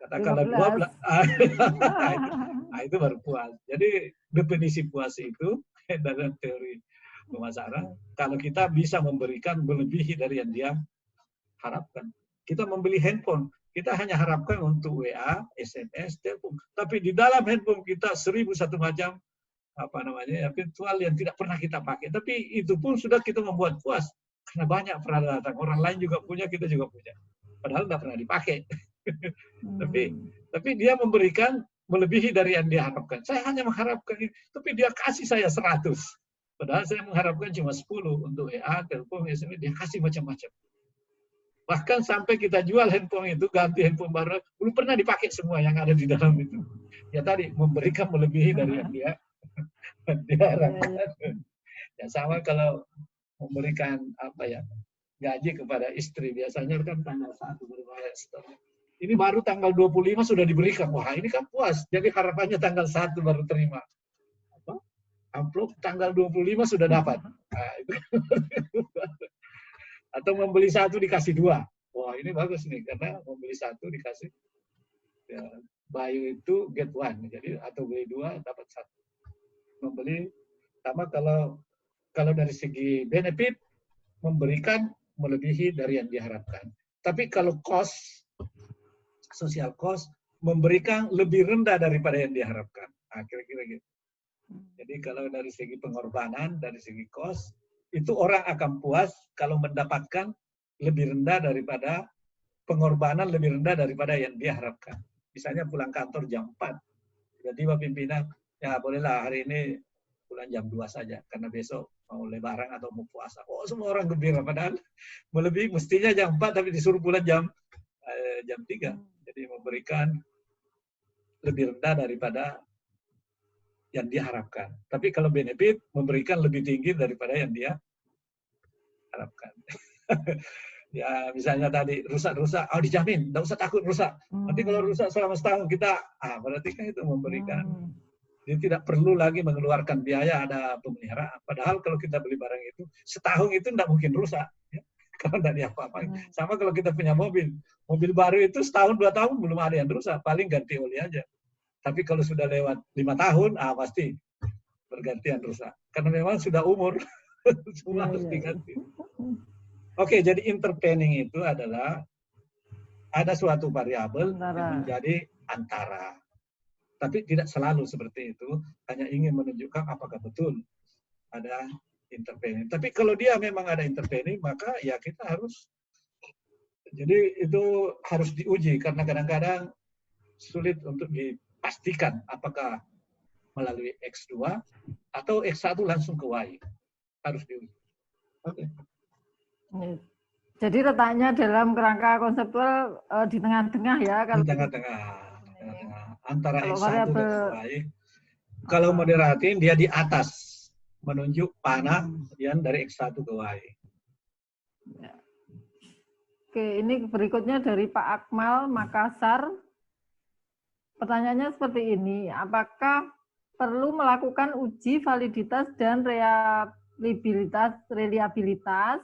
katakanlah 12, itu baru puas. Jadi definisi puas itu dalam teori pemasaran, kalau kita bisa memberikan melebihi dari yang dia harapkan. Kita membeli handphone, kita hanya harapkan untuk WA, SMS, telepon. Tapi di dalam handphone kita 1001 macam virtual yang tidak pernah kita pakai. Tapi itu pun sudah kita membuat puas. Karena banyak pernah datang. Orang lain juga punya, kita juga punya. Padahal tidak pernah dipakai. tapi dia memberikan melebihi dari yang dia harapkan. Saya hanya mengharapkan ini, tapi dia kasih saya 100. Padahal saya mengharapkan cuma 10 untuk WA, telepon, SMS, dia kasih macam-macam. Bahkan sampai kita jual handphone itu, ganti handphone baru, belum pernah dipakai semua yang ada di dalam itu. Ya tadi, memberikan melebihi dari yang dia harapkan. Ya sama kalau memberikan gaji kepada istri, biasanya kan tanggal 1 berbayar setelah. Ini baru tanggal 25 sudah diberikan. Wah, ini kan puas. Jadi harapannya tanggal 1 baru terima. Amplop tanggal 25 sudah dapat. Nah, itu. Atau membeli 1 dikasih 2. Wah, ini bagus nih karena membeli 1 dikasih ya, buy itu get 1. Jadi atau beli 2 dapat 1. Membeli sama kalau dari segi benefit memberikan melebihi dari yang diharapkan. Tapi kalau cost, social cost, memberikan lebih rendah daripada yang diharapkan. Nah, kira-kira gitu. Jadi kalau dari segi pengorbanan, dari segi cost, itu orang akan puas kalau mendapatkan lebih rendah daripada pengorbanan, lebih rendah daripada yang dia harapkan. Misalnya pulang kantor jam 4, tiba-tiba pimpinan, ya bolehlah hari ini pulang jam 2 saja, karena besok mau lebaran atau mau puasa. Oh, semua orang gembira, padahal melebihi mestinya jam 4, tapi disuruh pulang jam 3. Jadi memberikan lebih rendah daripada yang dia harapkan. Tapi kalau benefit, memberikan lebih tinggi daripada yang dia harapkan. Ya, misalnya tadi rusak-rusak, dijamin, nggak usah takut rusak. Nanti kalau rusak selama setahun kita, berarti kan itu memberikan. Dia tidak perlu lagi mengeluarkan biaya ada pemeliharaan. Padahal kalau kita beli barang itu, setahun itu tidak mungkin rusak. Ya. Kalau tidak diapa-apain. Sama kalau kita punya mobil. Mobil baru itu setahun, 2 tahun belum ada yang rusak. Paling ganti oli aja. Tapi kalau sudah lewat 5 tahun, pasti bergantian rusak. Karena memang sudah umur, semua harus diganti. Oke, jadi interpenning itu adalah ada suatu variabel yang menjadi antara. Tapi tidak selalu seperti itu, hanya ingin menunjukkan apakah betul ada interpenning. Tapi kalau dia memang ada interpenning, maka ya kita harus, jadi itu harus diuji, karena kadang-kadang sulit untuk pastikan apakah melalui X2 atau X1 langsung ke Y. Harus diuji. Oke. Jadi letaknya dalam kerangka konseptual di tengah-tengah ya. Di tengah-tengah. Antara X1 dan Y. Kalau moderatin dia di atas. Menunjuk panah yang dari X1 ke Y. Ya. Oke, ini berikutnya dari Pak Akmal, Makassar. Pertanyaannya seperti ini, apakah perlu melakukan uji validitas dan reliabilitas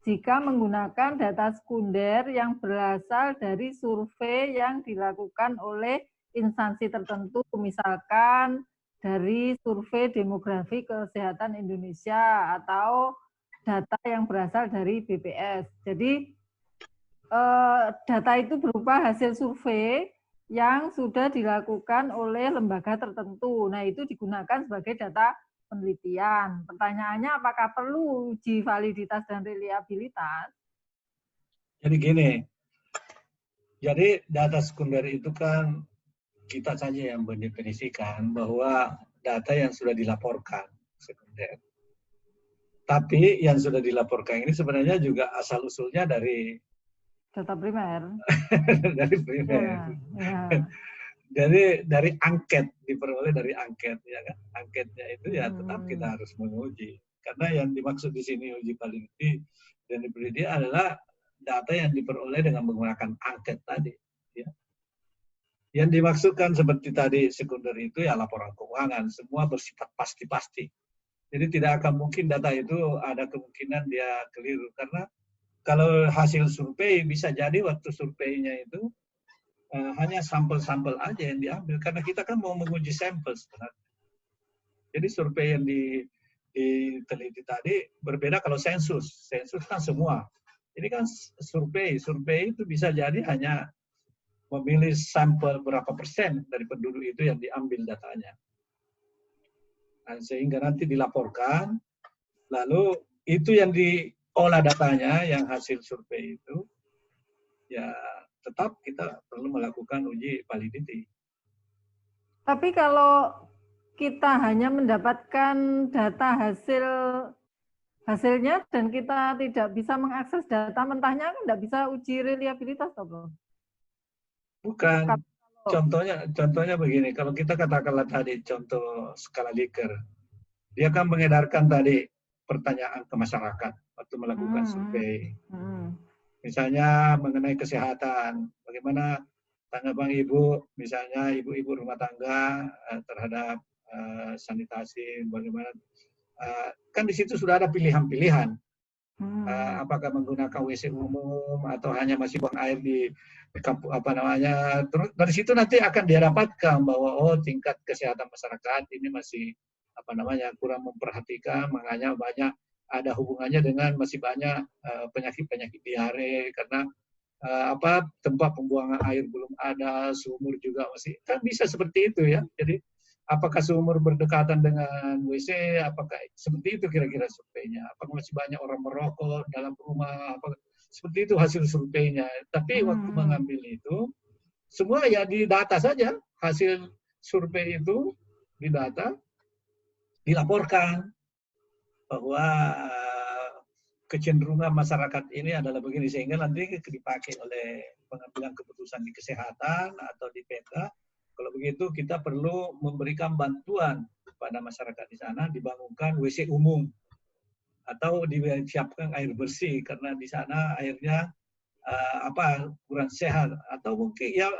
jika menggunakan data sekunder yang berasal dari survei yang dilakukan oleh instansi tertentu, misalkan dari survei demografi kesehatan Indonesia atau data yang berasal dari BPS. Jadi data itu berupa hasil survei yang sudah dilakukan oleh lembaga tertentu. Nah, itu digunakan sebagai data penelitian. Pertanyaannya, apakah perlu uji validitas dan reliabilitas? Jadi gini, Jadi data sekunder itu kan kita saja yang mendefinisikan bahwa data yang sudah dilaporkan sekunder. Tapi yang sudah dilaporkan ini sebenarnya juga asal-usulnya dari Data primer. dari primer. Ya. Jadi dari angket, diperoleh dari angket, ya kan? Angketnya itu ya tetap kita harus menguji. Karena yang dimaksud di sini uji validity dan validity adalah data yang diperoleh dengan menggunakan angket tadi. Ya. Yang dimaksudkan seperti tadi sekunder itu ya laporan keuangan, semua bersifat pasti-pasti. Jadi tidak akan mungkin data itu ada kemungkinan dia keliru. Karena kalau hasil survei bisa jadi waktu surveinya itu hanya sampel-sampel aja yang diambil karena kita kan mau menguji sampel sebenarnya. Jadi survei yang diteliti tadi berbeda kalau sensus. Sensus kan semua. Ini kan survei itu bisa jadi hanya memilih sampel berapa persen dari penduduk itu yang diambil datanya. Nah, sehingga nanti dilaporkan, lalu itu yang diolah datanya, yang hasil survei itu, ya tetap kita perlu melakukan uji validity. Tapi kalau kita hanya mendapatkan data hasilnya dan kita tidak bisa mengakses data mentahnya, kan tidak bisa uji reliabilitas, Bro? Bukan. Contohnya begini, kalau kita katakanlah tadi contoh skala Likert, dia kan mengedarkan tadi pertanyaan ke masyarakat waktu melakukan survei. Misalnya mengenai kesehatan, bagaimana tanggapan ibu, misalnya ibu-ibu rumah tangga terhadap sanitasi, bagaimana kan di situ sudah ada pilihan-pilihan. Apakah menggunakan WC umum atau hanya masih buang air di kampung apa namanya. Terus dari situ nanti akan didapatkan bahwa oh tingkat kesehatan masyarakat ini masih apa namanya kurang memperhatikan, makanya banyak ada hubungannya dengan masih banyak penyakit-penyakit diare karena tempat pembuangan air belum ada, sumur juga masih kan bisa seperti itu ya. Jadi apakah sumur berdekatan dengan WC, apakah seperti itu kira-kira surveinya, apakah masih banyak orang merokok dalam rumah, apakah, seperti itu hasil surveinya. Tapi waktu mengambil itu, semua ya di data saja, hasil survei itu di data, dilaporkan bahwa kecenderungan masyarakat ini adalah begini, sehingga nanti dipakai oleh pengambilan keputusan di kesehatan atau di peta. Kalau begitu kita perlu memberikan bantuan kepada masyarakat di sana, dibangunkan WC umum atau disiapkan air bersih karena di sana airnya kurang sehat, atau mungkin ya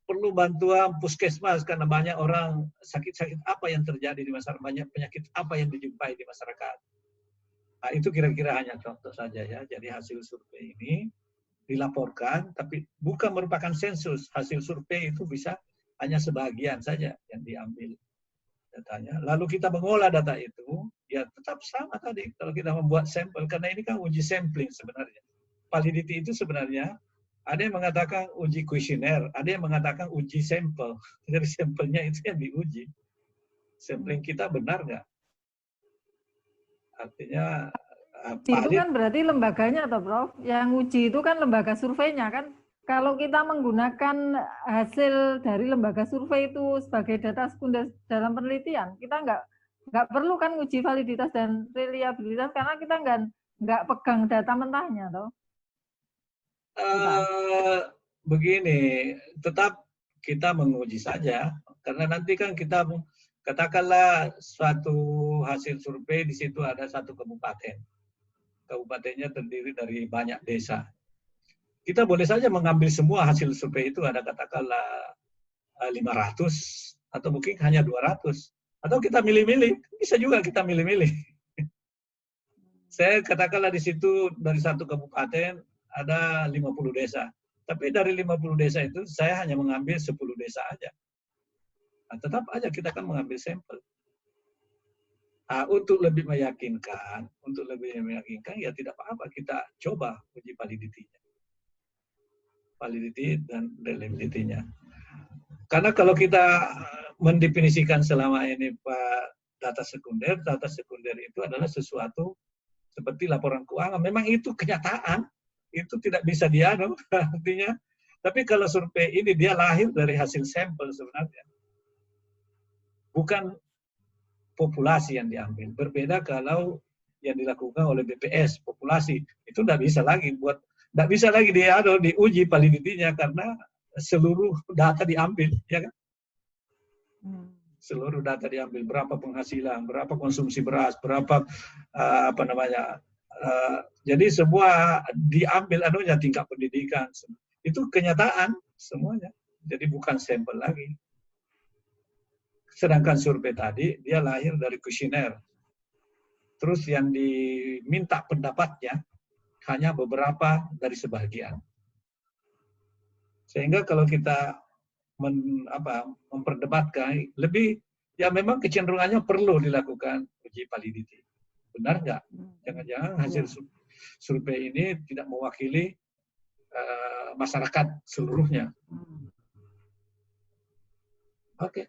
perlu bantuan puskesmas karena banyak orang sakit-sakit apa yang terjadi di masyarakat, banyak penyakit apa yang dijumpai di masyarakat. Nah, itu kira-kira hanya contoh saja ya. Jadi hasil survei ini dilaporkan, tapi bukan merupakan sensus. Hasil survei itu bisa hanya sebagian saja yang diambil datanya. Lalu kita mengolah data itu, ya tetap sama tadi. Kalau kita membuat sampel, karena ini kan uji sampling sebenarnya. Validity itu sebenarnya ada yang mengatakan uji kuesioner, ada yang mengatakan uji sampel. Jadi sampelnya itu yang diuji. Sampling kita benar nggak? Artinya itu kan berarti lembaganya atau Prof? Yang uji itu kan lembaga surveinya kan? Kalau kita menggunakan hasil dari lembaga survei itu sebagai data sekunder dalam penelitian, kita nggak perlu kan uji validitas dan reliabilitas karena kita nggak pegang data mentahnya, toh? Begini, tetap kita menguji saja, karena nanti kan kita katakanlah suatu hasil survei di situ ada satu kabupaten. Kabupatennya terdiri dari banyak desa. Kita boleh saja mengambil semua hasil survei itu, ada katakanlah 500 atau mungkin hanya 200. Atau kita milih-milih, bisa juga kita milih-milih. Saya katakanlah di situ dari satu kabupaten ada 50 desa. Tapi dari 50 desa itu saya hanya mengambil 10 desa aja. Nah, tetap aja kita kan mengambil sampel. Nah, untuk lebih meyakinkan ya tidak apa-apa kita coba uji validity-nya. Validity dan reliability-nya. Karena kalau kita mendefinisikan selama ini Pak data sekunder itu adalah sesuatu seperti laporan keuangan. Memang itu kenyataan. itu tidak bisa dianu artinya. Tapi kalau survei ini dia lahir dari hasil sampel sebenarnya, bukan populasi yang diambil. Berbeda kalau yang dilakukan oleh BPS populasi, itu tidak bisa lagi diuji validitinya karena seluruh data diambil, ya kan? Seluruh data diambil, berapa penghasilan, berapa konsumsi beras, berapa jadi semua diambil tingkat pendidikan, itu kenyataan semuanya. Jadi bukan sampel lagi. Sedangkan survei tadi dia lahir dari kuesioner. Terus yang diminta pendapatnya hanya beberapa dari sebagian. Sehingga kalau kita memperdebatkan lebih, ya memang kecenderungannya perlu dilakukan uji validity. Benar nggak? Jangan-jangan hasil survei ini tidak mewakili masyarakat seluruhnya. Oke.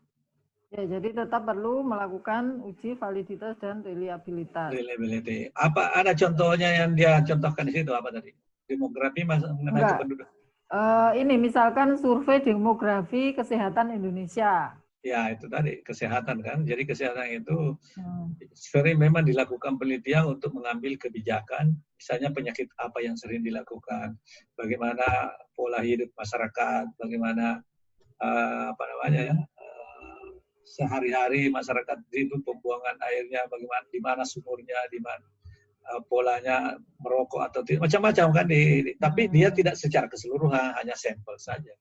Ya, jadi tetap perlu melakukan uji validitas dan reliabilitas. Reliability. Apa ada contohnya yang dia contohkan di situ apa tadi? Demografi mengenai kependudukan. Ini misalkan survei demografi kesehatan Indonesia. Ya, itu tadi kesehatan kan. Jadi kesehatan itu sering memang dilakukan penelitian untuk mengambil kebijakan, misalnya penyakit apa yang sering dilakukan, bagaimana pola hidup masyarakat, bagaimana sehari-hari masyarakat itu pembuangan airnya, bagaimana di mana sumurnya, di mana polanya merokok atau tidak, macam-macam kan. Tapi dia tidak secara keseluruhan, hanya sampel saja.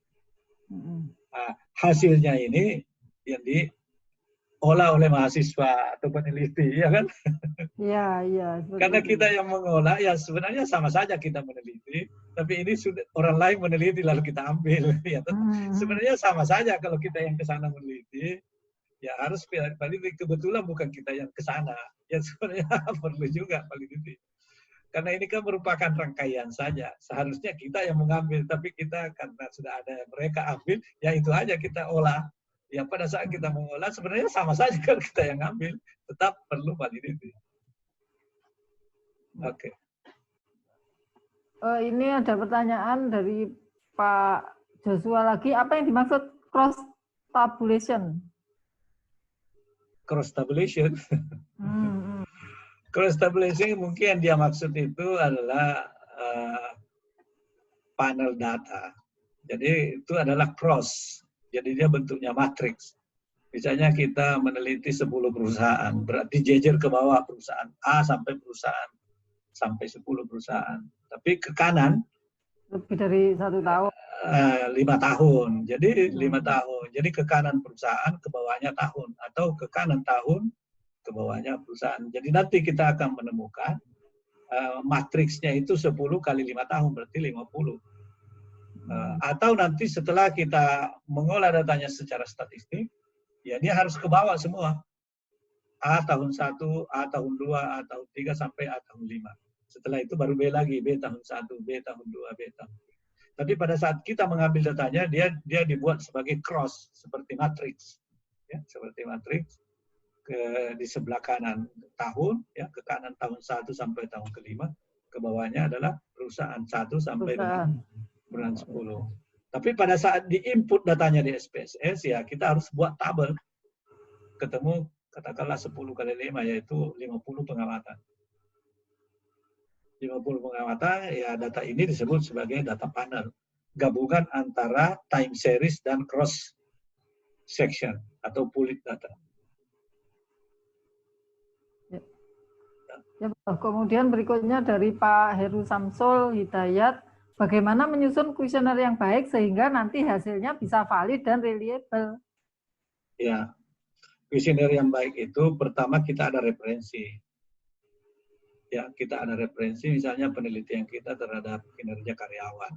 Hasilnya ini yang diolah oleh mahasiswa atau peneliti, ya kan? Iya. Karena kita yang mengolah, ya sebenarnya sama saja kita meneliti, tapi ini sudah orang lain meneliti lalu kita ambil. Ya, sebenarnya sama saja kalau kita yang ke sana meneliti, ya harus validity. Kebetulan bukan kita yang ke sana, ya sebenarnya perlu juga validity. Karena ini kan merupakan rangkaian saja. Seharusnya kita yang mengambil, tapi kita karena sudah ada mereka ambil, ya itu aja kita olah. Ya pada saat kita mengolah sebenarnya sama saja kalau kita yang ambil, tetap perlu validity. Oke. Ini ada pertanyaan dari Pak Joshua lagi. Apa yang dimaksud cross tabulation? Cross tabulation. Cross tabulation mungkin yang dia maksud itu adalah panel data. Jadi itu adalah cross. Jadi dia bentuknya matriks. Misalnya kita meneliti 10 perusahaan, berarti jejer ke bawah perusahaan A sampai perusahaan sampai 10 perusahaan. Tapi ke kanan lebih dari 1 tahun. 5 tahun. Jadi 5 tahun. Jadi ke kanan perusahaan, ke bawahnya tahun, atau ke kanan tahun, ke bawahnya perusahaan. Jadi nanti kita akan menemukan matriksnya itu 10 kali 5 tahun, berarti 50. Atau nanti setelah kita mengolah datanya secara statistik, ya dia harus ke bawah semua. A tahun 1, A tahun 2, A tahun 3, sampai A tahun 5. Setelah itu baru B lagi, B tahun 1, B tahun 2, B tahun 3. Tapi pada saat kita mengambil datanya, dia dibuat sebagai cross, seperti matriks. Ya, seperti matriks. Di sebelah kanan tahun, ya, ke kanan tahun 1 sampai tahun ke-5, ke bawahnya adalah perusahaan 1 sampai bulan 10. Tapi pada saat di-input datanya di SPSS, ya kita harus buat tabel. Ketemu katakanlah 10 kali 5, yaitu 50 pengamatan. 50 pengamatan, ya data ini disebut sebagai data panel. Gabungan antara time series dan cross section atau pooled data. Ya, kemudian berikutnya dari Pak Heru Samsul Hidayat, bagaimana menyusun kuesioner yang baik sehingga nanti hasilnya bisa valid dan reliable? Ya, kuesioner yang baik itu pertama kita ada referensi. Ya, kita ada referensi, misalnya penelitian kita terhadap kinerja karyawan.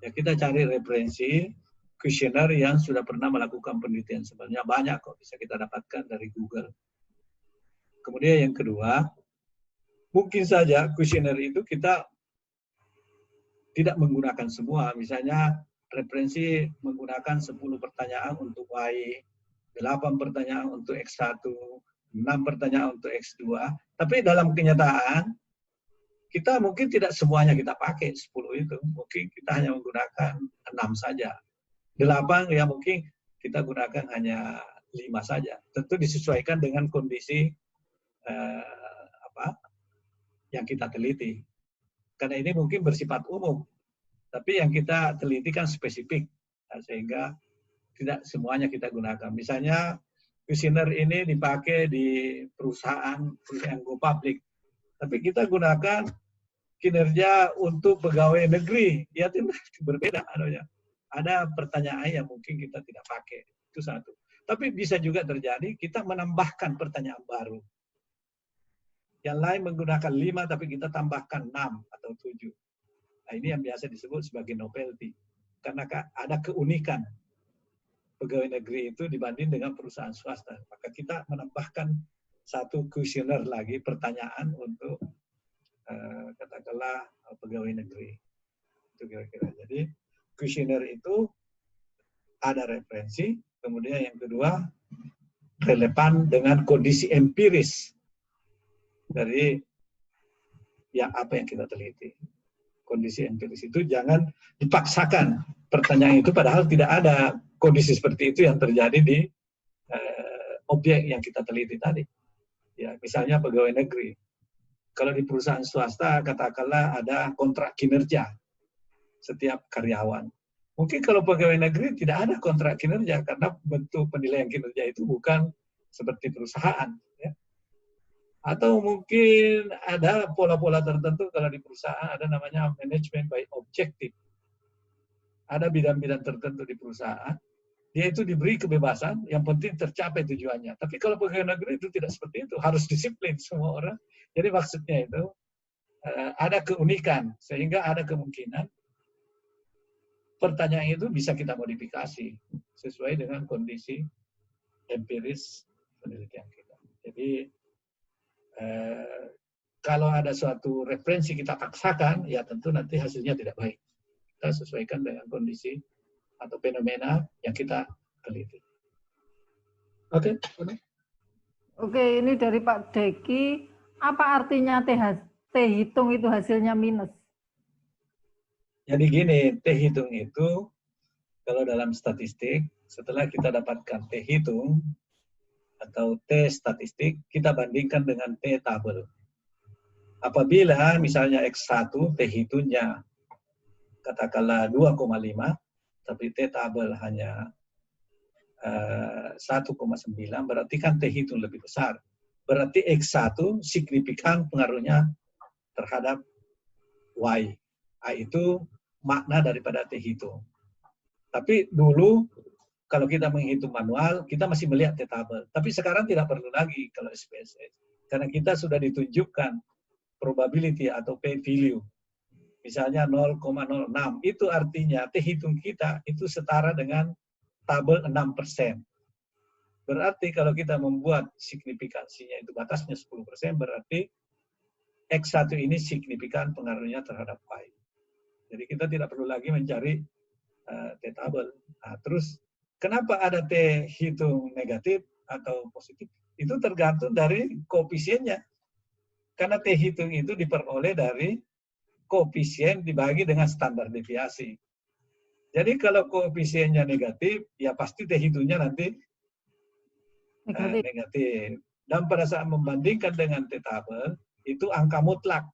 Ya, kita cari referensi kuesioner yang sudah pernah melakukan penelitian. Sebenarnya banyak kok bisa kita dapatkan dari Google. Kemudian yang kedua, mungkin saja kuesioner itu kita tidak menggunakan semua. Misalnya referensi menggunakan 10 pertanyaan untuk Y, 8 pertanyaan untuk X1, 6 pertanyaan untuk X2. Tapi dalam kenyataan, kita mungkin tidak semuanya kita pakai 10 itu. Mungkin kita hanya menggunakan 6 saja. 8 ya mungkin kita gunakan hanya 5 saja. Tentu disesuaikan dengan kondisi yang kita teliti. Karena ini mungkin bersifat umum, tapi yang kita teliti kan spesifik, sehingga tidak semuanya kita gunakan. Misalnya kuesioner ini dipakai di perusahaan go public, tapi kita gunakan kinerja untuk pegawai negeri, ya itu berbeda. Ada pertanyaan yang mungkin kita tidak pakai, itu satu. Tapi bisa juga terjadi kita menambahkan pertanyaan baru. Yang lain menggunakan 5, tapi kita tambahkan 6 atau 7. Nah, ini yang biasa disebut sebagai novelty. Karena ada keunikan pegawai negeri itu dibanding dengan perusahaan swasta. Maka kita menambahkan satu kuesioner lagi, pertanyaan untuk katakanlah pegawai negeri. Itu kira-kira. Jadi kuesioner itu ada referensi, kemudian yang kedua relevan dengan kondisi empiris dari apa yang kita teliti. Kondisi empiris itu jangan dipaksakan pertanyaan itu, padahal tidak ada kondisi seperti itu yang terjadi di objek yang kita teliti tadi. Ya, misalnya pegawai negeri. Kalau di perusahaan swasta, katakanlah ada kontrak kinerja setiap karyawan. Mungkin kalau pegawai negeri tidak ada kontrak kinerja, karena bentuk penilaian kinerja itu bukan seperti perusahaan. Ya. Atau mungkin ada pola-pola tertentu kalau di perusahaan, ada namanya management by objective. Ada bidang-bidang tertentu di perusahaan, dia itu diberi kebebasan, yang penting tercapai tujuannya. Tapi kalau pegawai negeri itu tidak seperti itu, harus disiplin semua orang. Jadi maksudnya itu ada keunikan, sehingga ada kemungkinan pertanyaan itu bisa kita modifikasi sesuai dengan kondisi empiris penelitian kita. Jadi kalau ada suatu referensi kita paksakan, ya tentu nanti hasilnya tidak baik. Kita sesuaikan dengan kondisi atau fenomena yang kita teliti. Oke. Oke, ini dari Pak Deki. Apa artinya T hitung itu hasilnya minus? Jadi gini, T hitung itu kalau dalam statistik, setelah kita dapatkan T hitung atau T statistik, kita bandingkan dengan T tabel. Apabila misalnya X1 T hitungnya katakanlah 2,5, tapi T tabel hanya 1,9, berarti kan T hitung lebih besar. Berarti X1 signifikan pengaruhnya terhadap Y. Y itu makna daripada T hitung. Tapi dulu kalau kita menghitung manual, kita masih melihat T tabel. Tapi sekarang tidak perlu lagi kalau SPSS. Karena kita sudah ditunjukkan probability atau P value. Misalnya 0,06. Itu artinya T hitung kita itu setara dengan tabel 6%. Berarti kalau kita membuat signifikansinya itu batasnya 10%, berarti X1 ini signifikan pengaruhnya terhadap Y. Jadi kita tidak perlu lagi mencari T tabel. Nah, terus kenapa ada T hitung negatif atau positif? Itu tergantung dari koefisiennya. Karena T hitung itu diperoleh dari koefisien dibagi dengan standar deviasi. Jadi kalau koefisiennya negatif, ya pasti T hitungnya nanti negatif. Dan pada saat membandingkan dengan T tabel, itu angka mutlak.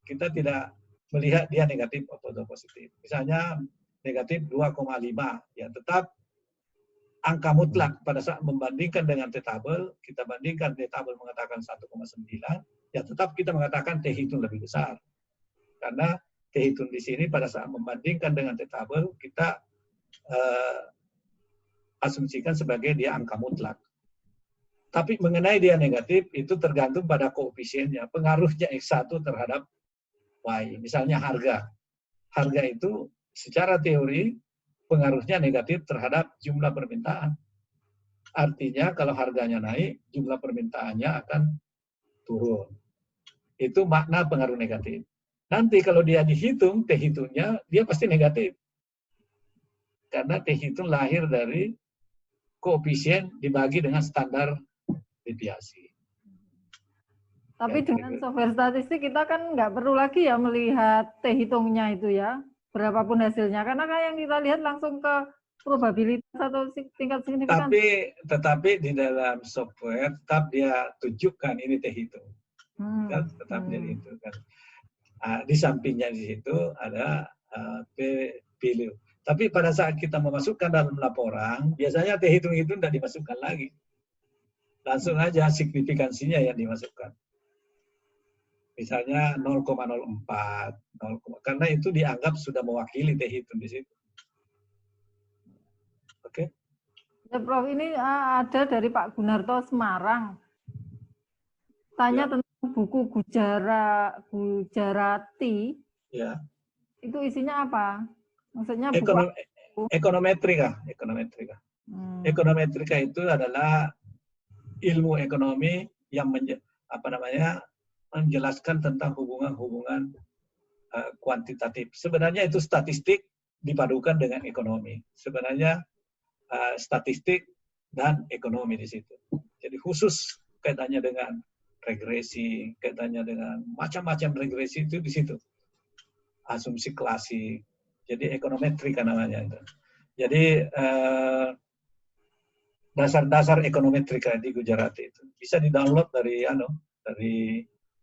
Kita tidak melihat dia negatif atau positif. Misalnya negatif 2,5, ya tetap angka mutlak pada saat membandingkan dengan T tabel, kita bandingkan T tabel mengatakan 1,9, ya tetap kita mengatakan T hitung lebih besar. Karena T hitung di sini pada saat membandingkan dengan T tabel, kita asumsikan sebagai dia angka mutlak. Tapi mengenai dia negatif, itu tergantung pada koefisiennya, pengaruhnya X1 terhadap Y. Misalnya harga. Harga itu secara teori pengaruhnya negatif terhadap jumlah permintaan. Artinya kalau harganya naik, jumlah permintaannya akan turun. Itu makna pengaruh negatif. Nanti kalau dia dihitung, T hitungnya, dia pasti negatif. Karena T hitung lahir dari koefisien dibagi dengan standar deviasi. Tapi Ya, dengan software statistik kita kan nggak perlu lagi ya melihat T-hitungnya itu ya, berapapun hasilnya. Karena kan yang kita lihat langsung ke probabilitas atau tingkat signifikan. Tetapi di dalam software tetap dia tunjukkan ini T-hitung. Kan tetap jadi itu kan. Di sampingnya di situ ada P-value. Tapi pada saat kita memasukkan dalam laporan, biasanya T-hitung itu tidak dimasukkan lagi. Langsung aja signifikansinya yang dimasukkan. Misalnya 0,04, karena itu dianggap sudah mewakili T-hitung di situ. Oke? Ya, Prof, ini ada dari Pak Gunarto Semarang. Tanya tentang buku Gujarati. Ya. Itu isinya apa? Maksudnya ekonometrika. Ekonometrika itu adalah ilmu ekonomi yang menjelaskan tentang hubungan-hubungan kuantitatif. Sebenarnya itu statistik dipadukan dengan ekonomi. Sebenarnya statistik dan ekonomi di situ. Jadi khusus kaitannya dengan regresi, kaitannya dengan macam-macam regresi itu di situ. Asumsi klasik. Jadi ekonometrika namanya itu. Jadi dasar-dasar ekonometrika di Gujarati itu bisa di-download dari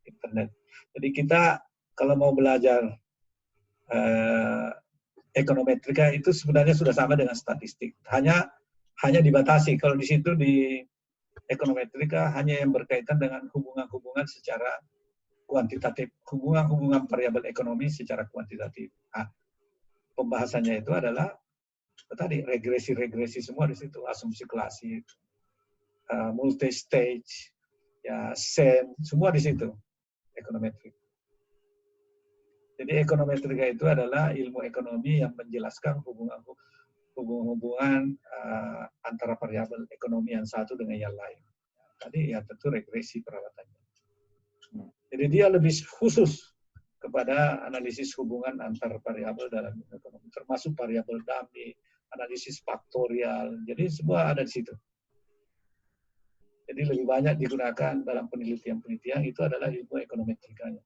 internet. Jadi kita kalau mau belajar ekonometrika itu sebenarnya sudah sama dengan statistik. Hanya dibatasi kalau di situ di ekonometrika hanya yang berkaitan dengan hubungan-hubungan secara kuantitatif, hubungan-hubungan variabel ekonomi secara kuantitatif. Pembahasannya itu adalah tadi regresi-regresi semua di situ, asumsi klasik, multi-stage, ya SEM, semua di situ ekonometrik. Jadi ekonometrika itu adalah ilmu ekonomi yang menjelaskan hubungan antara variabel ekonomi yang satu dengan yang lain. Tadi ya tentu regresi perawatannya. Jadi dia lebih khusus kepada analisis hubungan antar variabel dalam ekonomi, termasuk variabel dummy, analisis faktorial. Jadi semua ada di situ. Jadi lebih banyak digunakan dalam penelitian-penelitian itu adalah ilmu ekonometrikanya.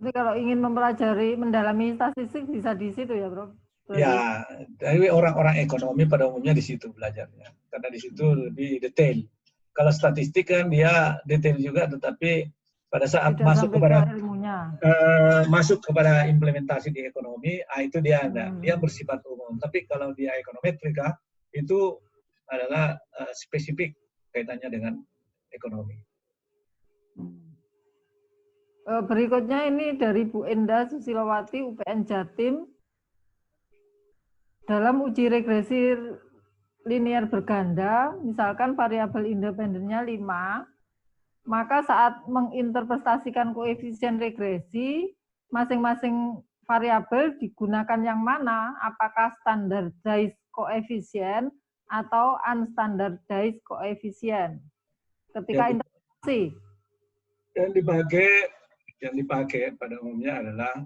Jadi kalau ingin mendalami statistik bisa di situ ya, Bro? Ya, dari orang-orang ekonomi pada umumnya di situ belajarnya, karena di situ lebih detail. Kalau statistik kan dia detail juga, tetapi pada saat masuk kepada implementasi di ekonomi, itu dia ada, dia bersifat umum. Tapi kalau dia ekonometrika itu adalah spesifik kaitannya dengan ekonomi. Berikutnya ini dari Bu Enda Susilowati, UPN Jatim. Dalam uji regresi linear berganda, misalkan variabel independennya 5, maka saat menginterpretasikan koefisien regresi, masing-masing variabel digunakan yang mana? Apakah standardized coefficient atau unstandardized coefficient? Ketika interpretasi. Yang dipakai pada umumnya adalah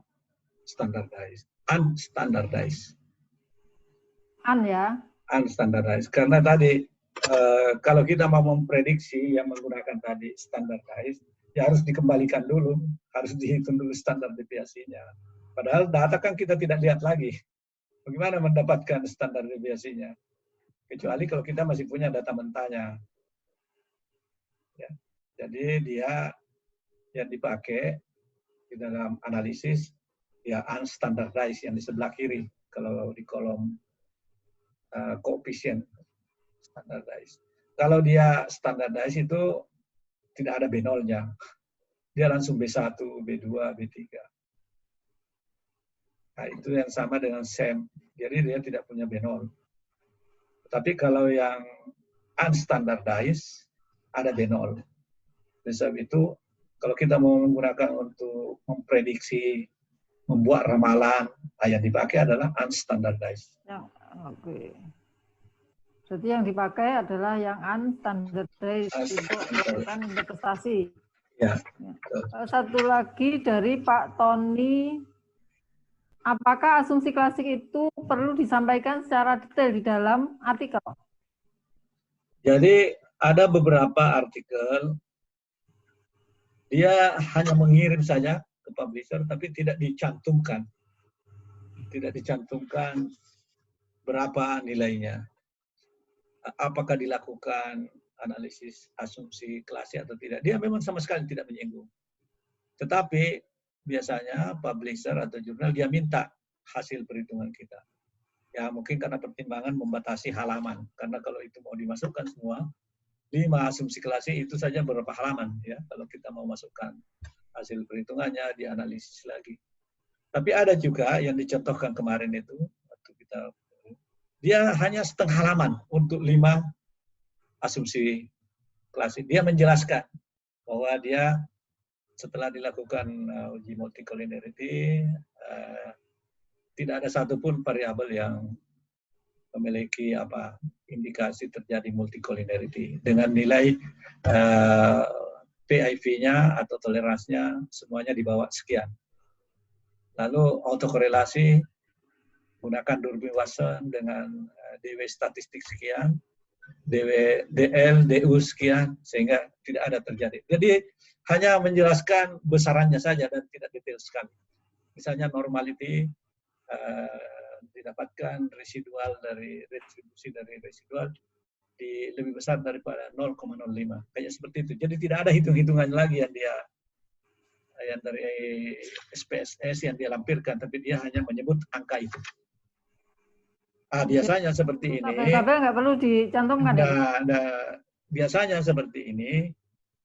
standardized, unstandardized. Unstandardized. Karena tadi kalau kita mau memprediksi yang menggunakan tadi standardized, ya harus dikembalikan dulu, harus dihitung dulu standar deviasinya. Padahal data kan kita tidak lihat lagi. Bagaimana mendapatkan standar deviasinya? Kecuali kalau kita masih punya data mentahnya. Ya. Jadi dia yang dipakai di dalam analisis ya unstandardized yang di sebelah kiri kalau di kolom koefisien standardized. Kalau dia standardized itu tidak ada B0-nya. Dia langsung B1, B2, B3. Nah, itu yang sama dengan SEM. Jadi dia tidak punya B0. Tapi kalau yang unstandardized ada B0. Sebab itu kalau kita mau menggunakan untuk memprediksi, membuat ramalan, yang dipakai adalah unstandardized. Oke. Jadi yang dipakai adalah yang unstandardized untuk melakukan interpretasi. Ya. Satu lagi dari Pak Tony, apakah asumsi klasik itu perlu disampaikan secara detail di dalam artikel? Jadi ada beberapa artikel Dia hanya mengirim saja ke publisher, tapi tidak dicantumkan berapa nilainya, apakah dilakukan analisis asumsi klasik atau tidak. Dia memang sama sekali tidak menyinggung. Tetapi biasanya publisher atau jurnal dia minta hasil perhitungan kita. Ya mungkin karena pertimbangan membatasi halaman. Karena kalau itu mau dimasukkan semua, 5 asumsi klasik itu saja berapa halaman ya. Kalau kita mau masukkan hasil perhitungannya, dianalisis lagi. Tapi ada juga yang dicontohkan kemarin itu, waktu kita, dia hanya setengah halaman untuk 5 asumsi klasik. Dia menjelaskan bahwa dia setelah dilakukan uji multicolinearity, tidak ada satupun variabel yang memiliki indikasi terjadi multicolinearity dengan nilai PIV-nya atau toleransinya semuanya di bawah sekian. Lalu autokorelasi gunakan Durbin Watson dengan DW statistik sekian, DL, DU sekian, sehingga tidak ada terjadi. Jadi hanya menjelaskan besarannya saja dan tidak detail sekali. Misalnya normality didapatkan residual dari retribusi dari residual lebih besar daripada 0,05. Kayak seperti itu. Jadi tidak ada hitung-hitungan lagi yang dari SPSS yang dia lampirkan, tapi dia hanya menyebut angka itu. Biasanya seperti ini. Tabel nggak perlu dicantumkan. Biasanya seperti ini.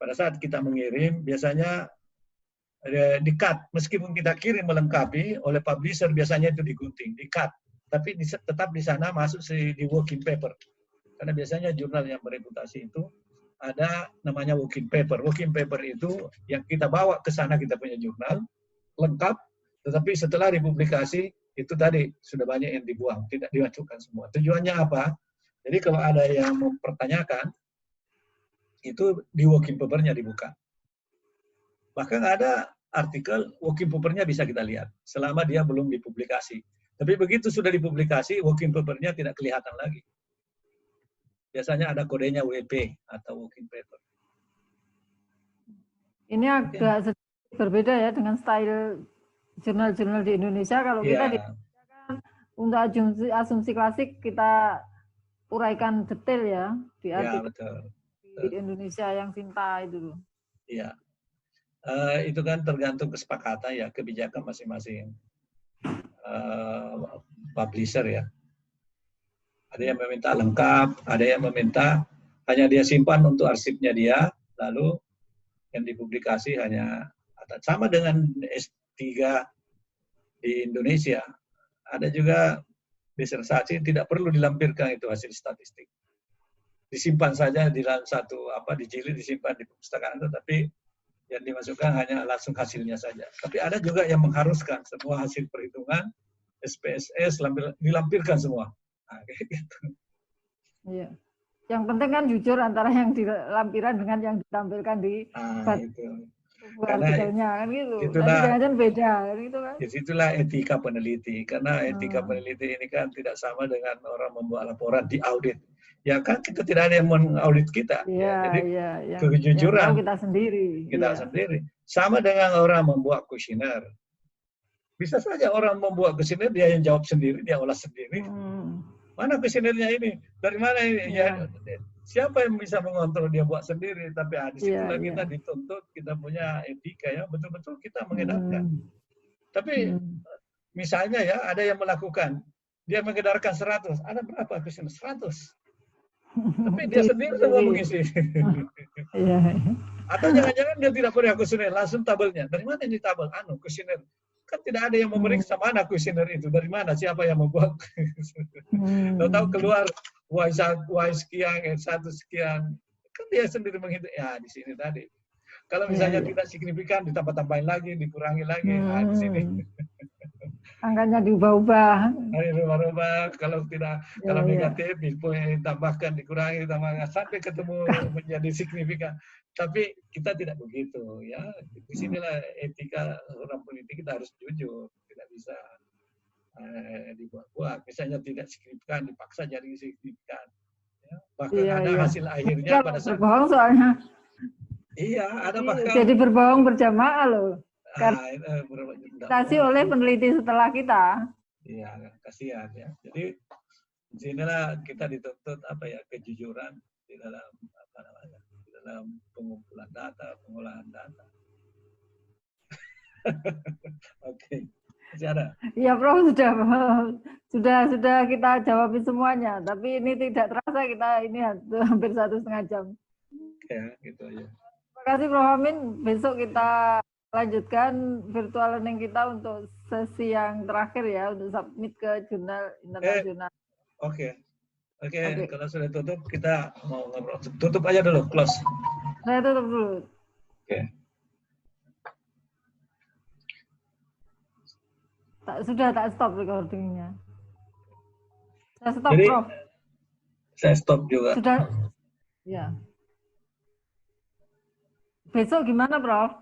Pada saat kita mengirim, biasanya di-cut. Meskipun kita kirim melengkapi, oleh publisher biasanya itu digunting, di-cut. Tapi tetap di sana masuk di working paper. Karena biasanya jurnal yang bereputasi itu ada namanya working paper. Working paper itu yang kita bawa ke sana, kita punya jurnal, lengkap, tetapi setelah dipublikasi, itu tadi sudah banyak yang dibuang, tidak dimasukkan semua. Tujuannya apa? Jadi kalau ada yang mempertanyakan, itu di working paper-nya dibuka. Bahkan ada artikel working paper-nya bisa kita lihat, selama dia belum dipublikasi. Tapi begitu sudah dipublikasi, working paper-nya tidak kelihatan lagi. Biasanya ada kodenya WP atau working paper. Ini agak sedikit berbeda ya dengan style jurnal-jurnal di Indonesia. Kalau kita di Indonesia kan untuk asumsi klasik kita uraikan detail ya di artikel di Indonesia yang Sinta itu. Iya. Itu kan tergantung kesepakatan ya, kebijakan masing-masing publisher ya. Ada yang meminta lengkap, ada yang meminta hanya dia simpan untuk arsipnya dia, lalu yang dipublikasi hanya sama dengan S3 di Indonesia. Ada juga disertasi tidak perlu dilampirkan itu hasil statistik. Disimpan saja di dalam satu dijilid, disimpan di perpustakaan, tetapi yang dimasukkan hanya langsung hasilnya saja. Tapi ada juga yang mengharuskan semua hasil perhitungan SPSS dilampirkan semua. Nah, kayak gitu. Iya. Yang penting kan jujur antara yang dilampiran dengan yang ditampilkan di artikelnya kan gitu. Nanti jangan-jangan beda gitu kan. Disitulah etika peneliti, karena etika peneliti ini kan tidak sama dengan orang membuat laporan di audit. Ya kan kita tidak ada yang mengaudit kita. Jadi kejujuran kita sendiri. Sendiri. Sama dengan orang membuat kuesioner. Bisa saja orang membuat kuesioner, dia yang jawab sendiri, dia olah sendiri. Mana kuesionernya ini? Dari mana ini? Ya, siapa yang bisa mengontrol dia buat sendiri? Tapi disitulah kita dituntut, kita punya etika ya, betul-betul kita mengedarkan. Tapi misalnya ya, ada yang melakukan, dia mengedarkan 100, ada berapa kuesioner? 100. Tapi dia sendiri semua mengisi. Atau jangan-jangan dia tidak punya kuesioner, langsung tabelnya. Dari mana ini tabel? Kuesioner. Kan tidak ada yang memeriksa mana kuesioner itu, dari mana, siapa yang membuat. Tahu keluar Y sekian, X1 sekian, kan dia sendiri menghitung. Ya di sini tadi. Kalau misalnya tidak signifikan, ditambah-tambahin lagi, dikurangi lagi. Di sini. Angkanya diubah-ubah. Diubah-ubah. Kalau tidak, kalau negatif, ditambahkan, dikurangi, ditambahkan, sampai ketemu menjadi signifikan. Tapi kita tidak begitu, ya. Di sinilah etika orang peneliti, kita harus jujur, tidak bisa dibuat-buat. Misalnya tidak signifikan, dipaksa jadi signifikan. Ya. Bahkan ada hasil akhirnya pada saat berbohong soalnya. Iya, ada bahkan. Jadi berbohong berjamaah loh. Ah, Karena oleh peneliti setelah kita. Iya, kasihan ya. Jadi di sinilah kita dituntut apa ya, kejujuran di dalam apa namanya, di dalam pengumpulan data, pengolahan data. Oke, masih ada. Iya, Prof, sudah kita jawabin semuanya. Tapi ini tidak terasa kita ini hampir 1,5 jam. Oke, gitu aja. Terima kasih, Prof Amin. Besok kita lanjutkan virtual learning kita untuk sesi yang terakhir ya, untuk submit ke jurnal internasional. Oke. Kalau sudah tutup, kita mau ngobrol. Tutup aja dulu, close. Saya tutup dulu. Oke. Sudah tak stop recordingnya. Saya stop, Jadi, Prof. Saya stop juga. Sudah, ya. Besok gimana, Prof?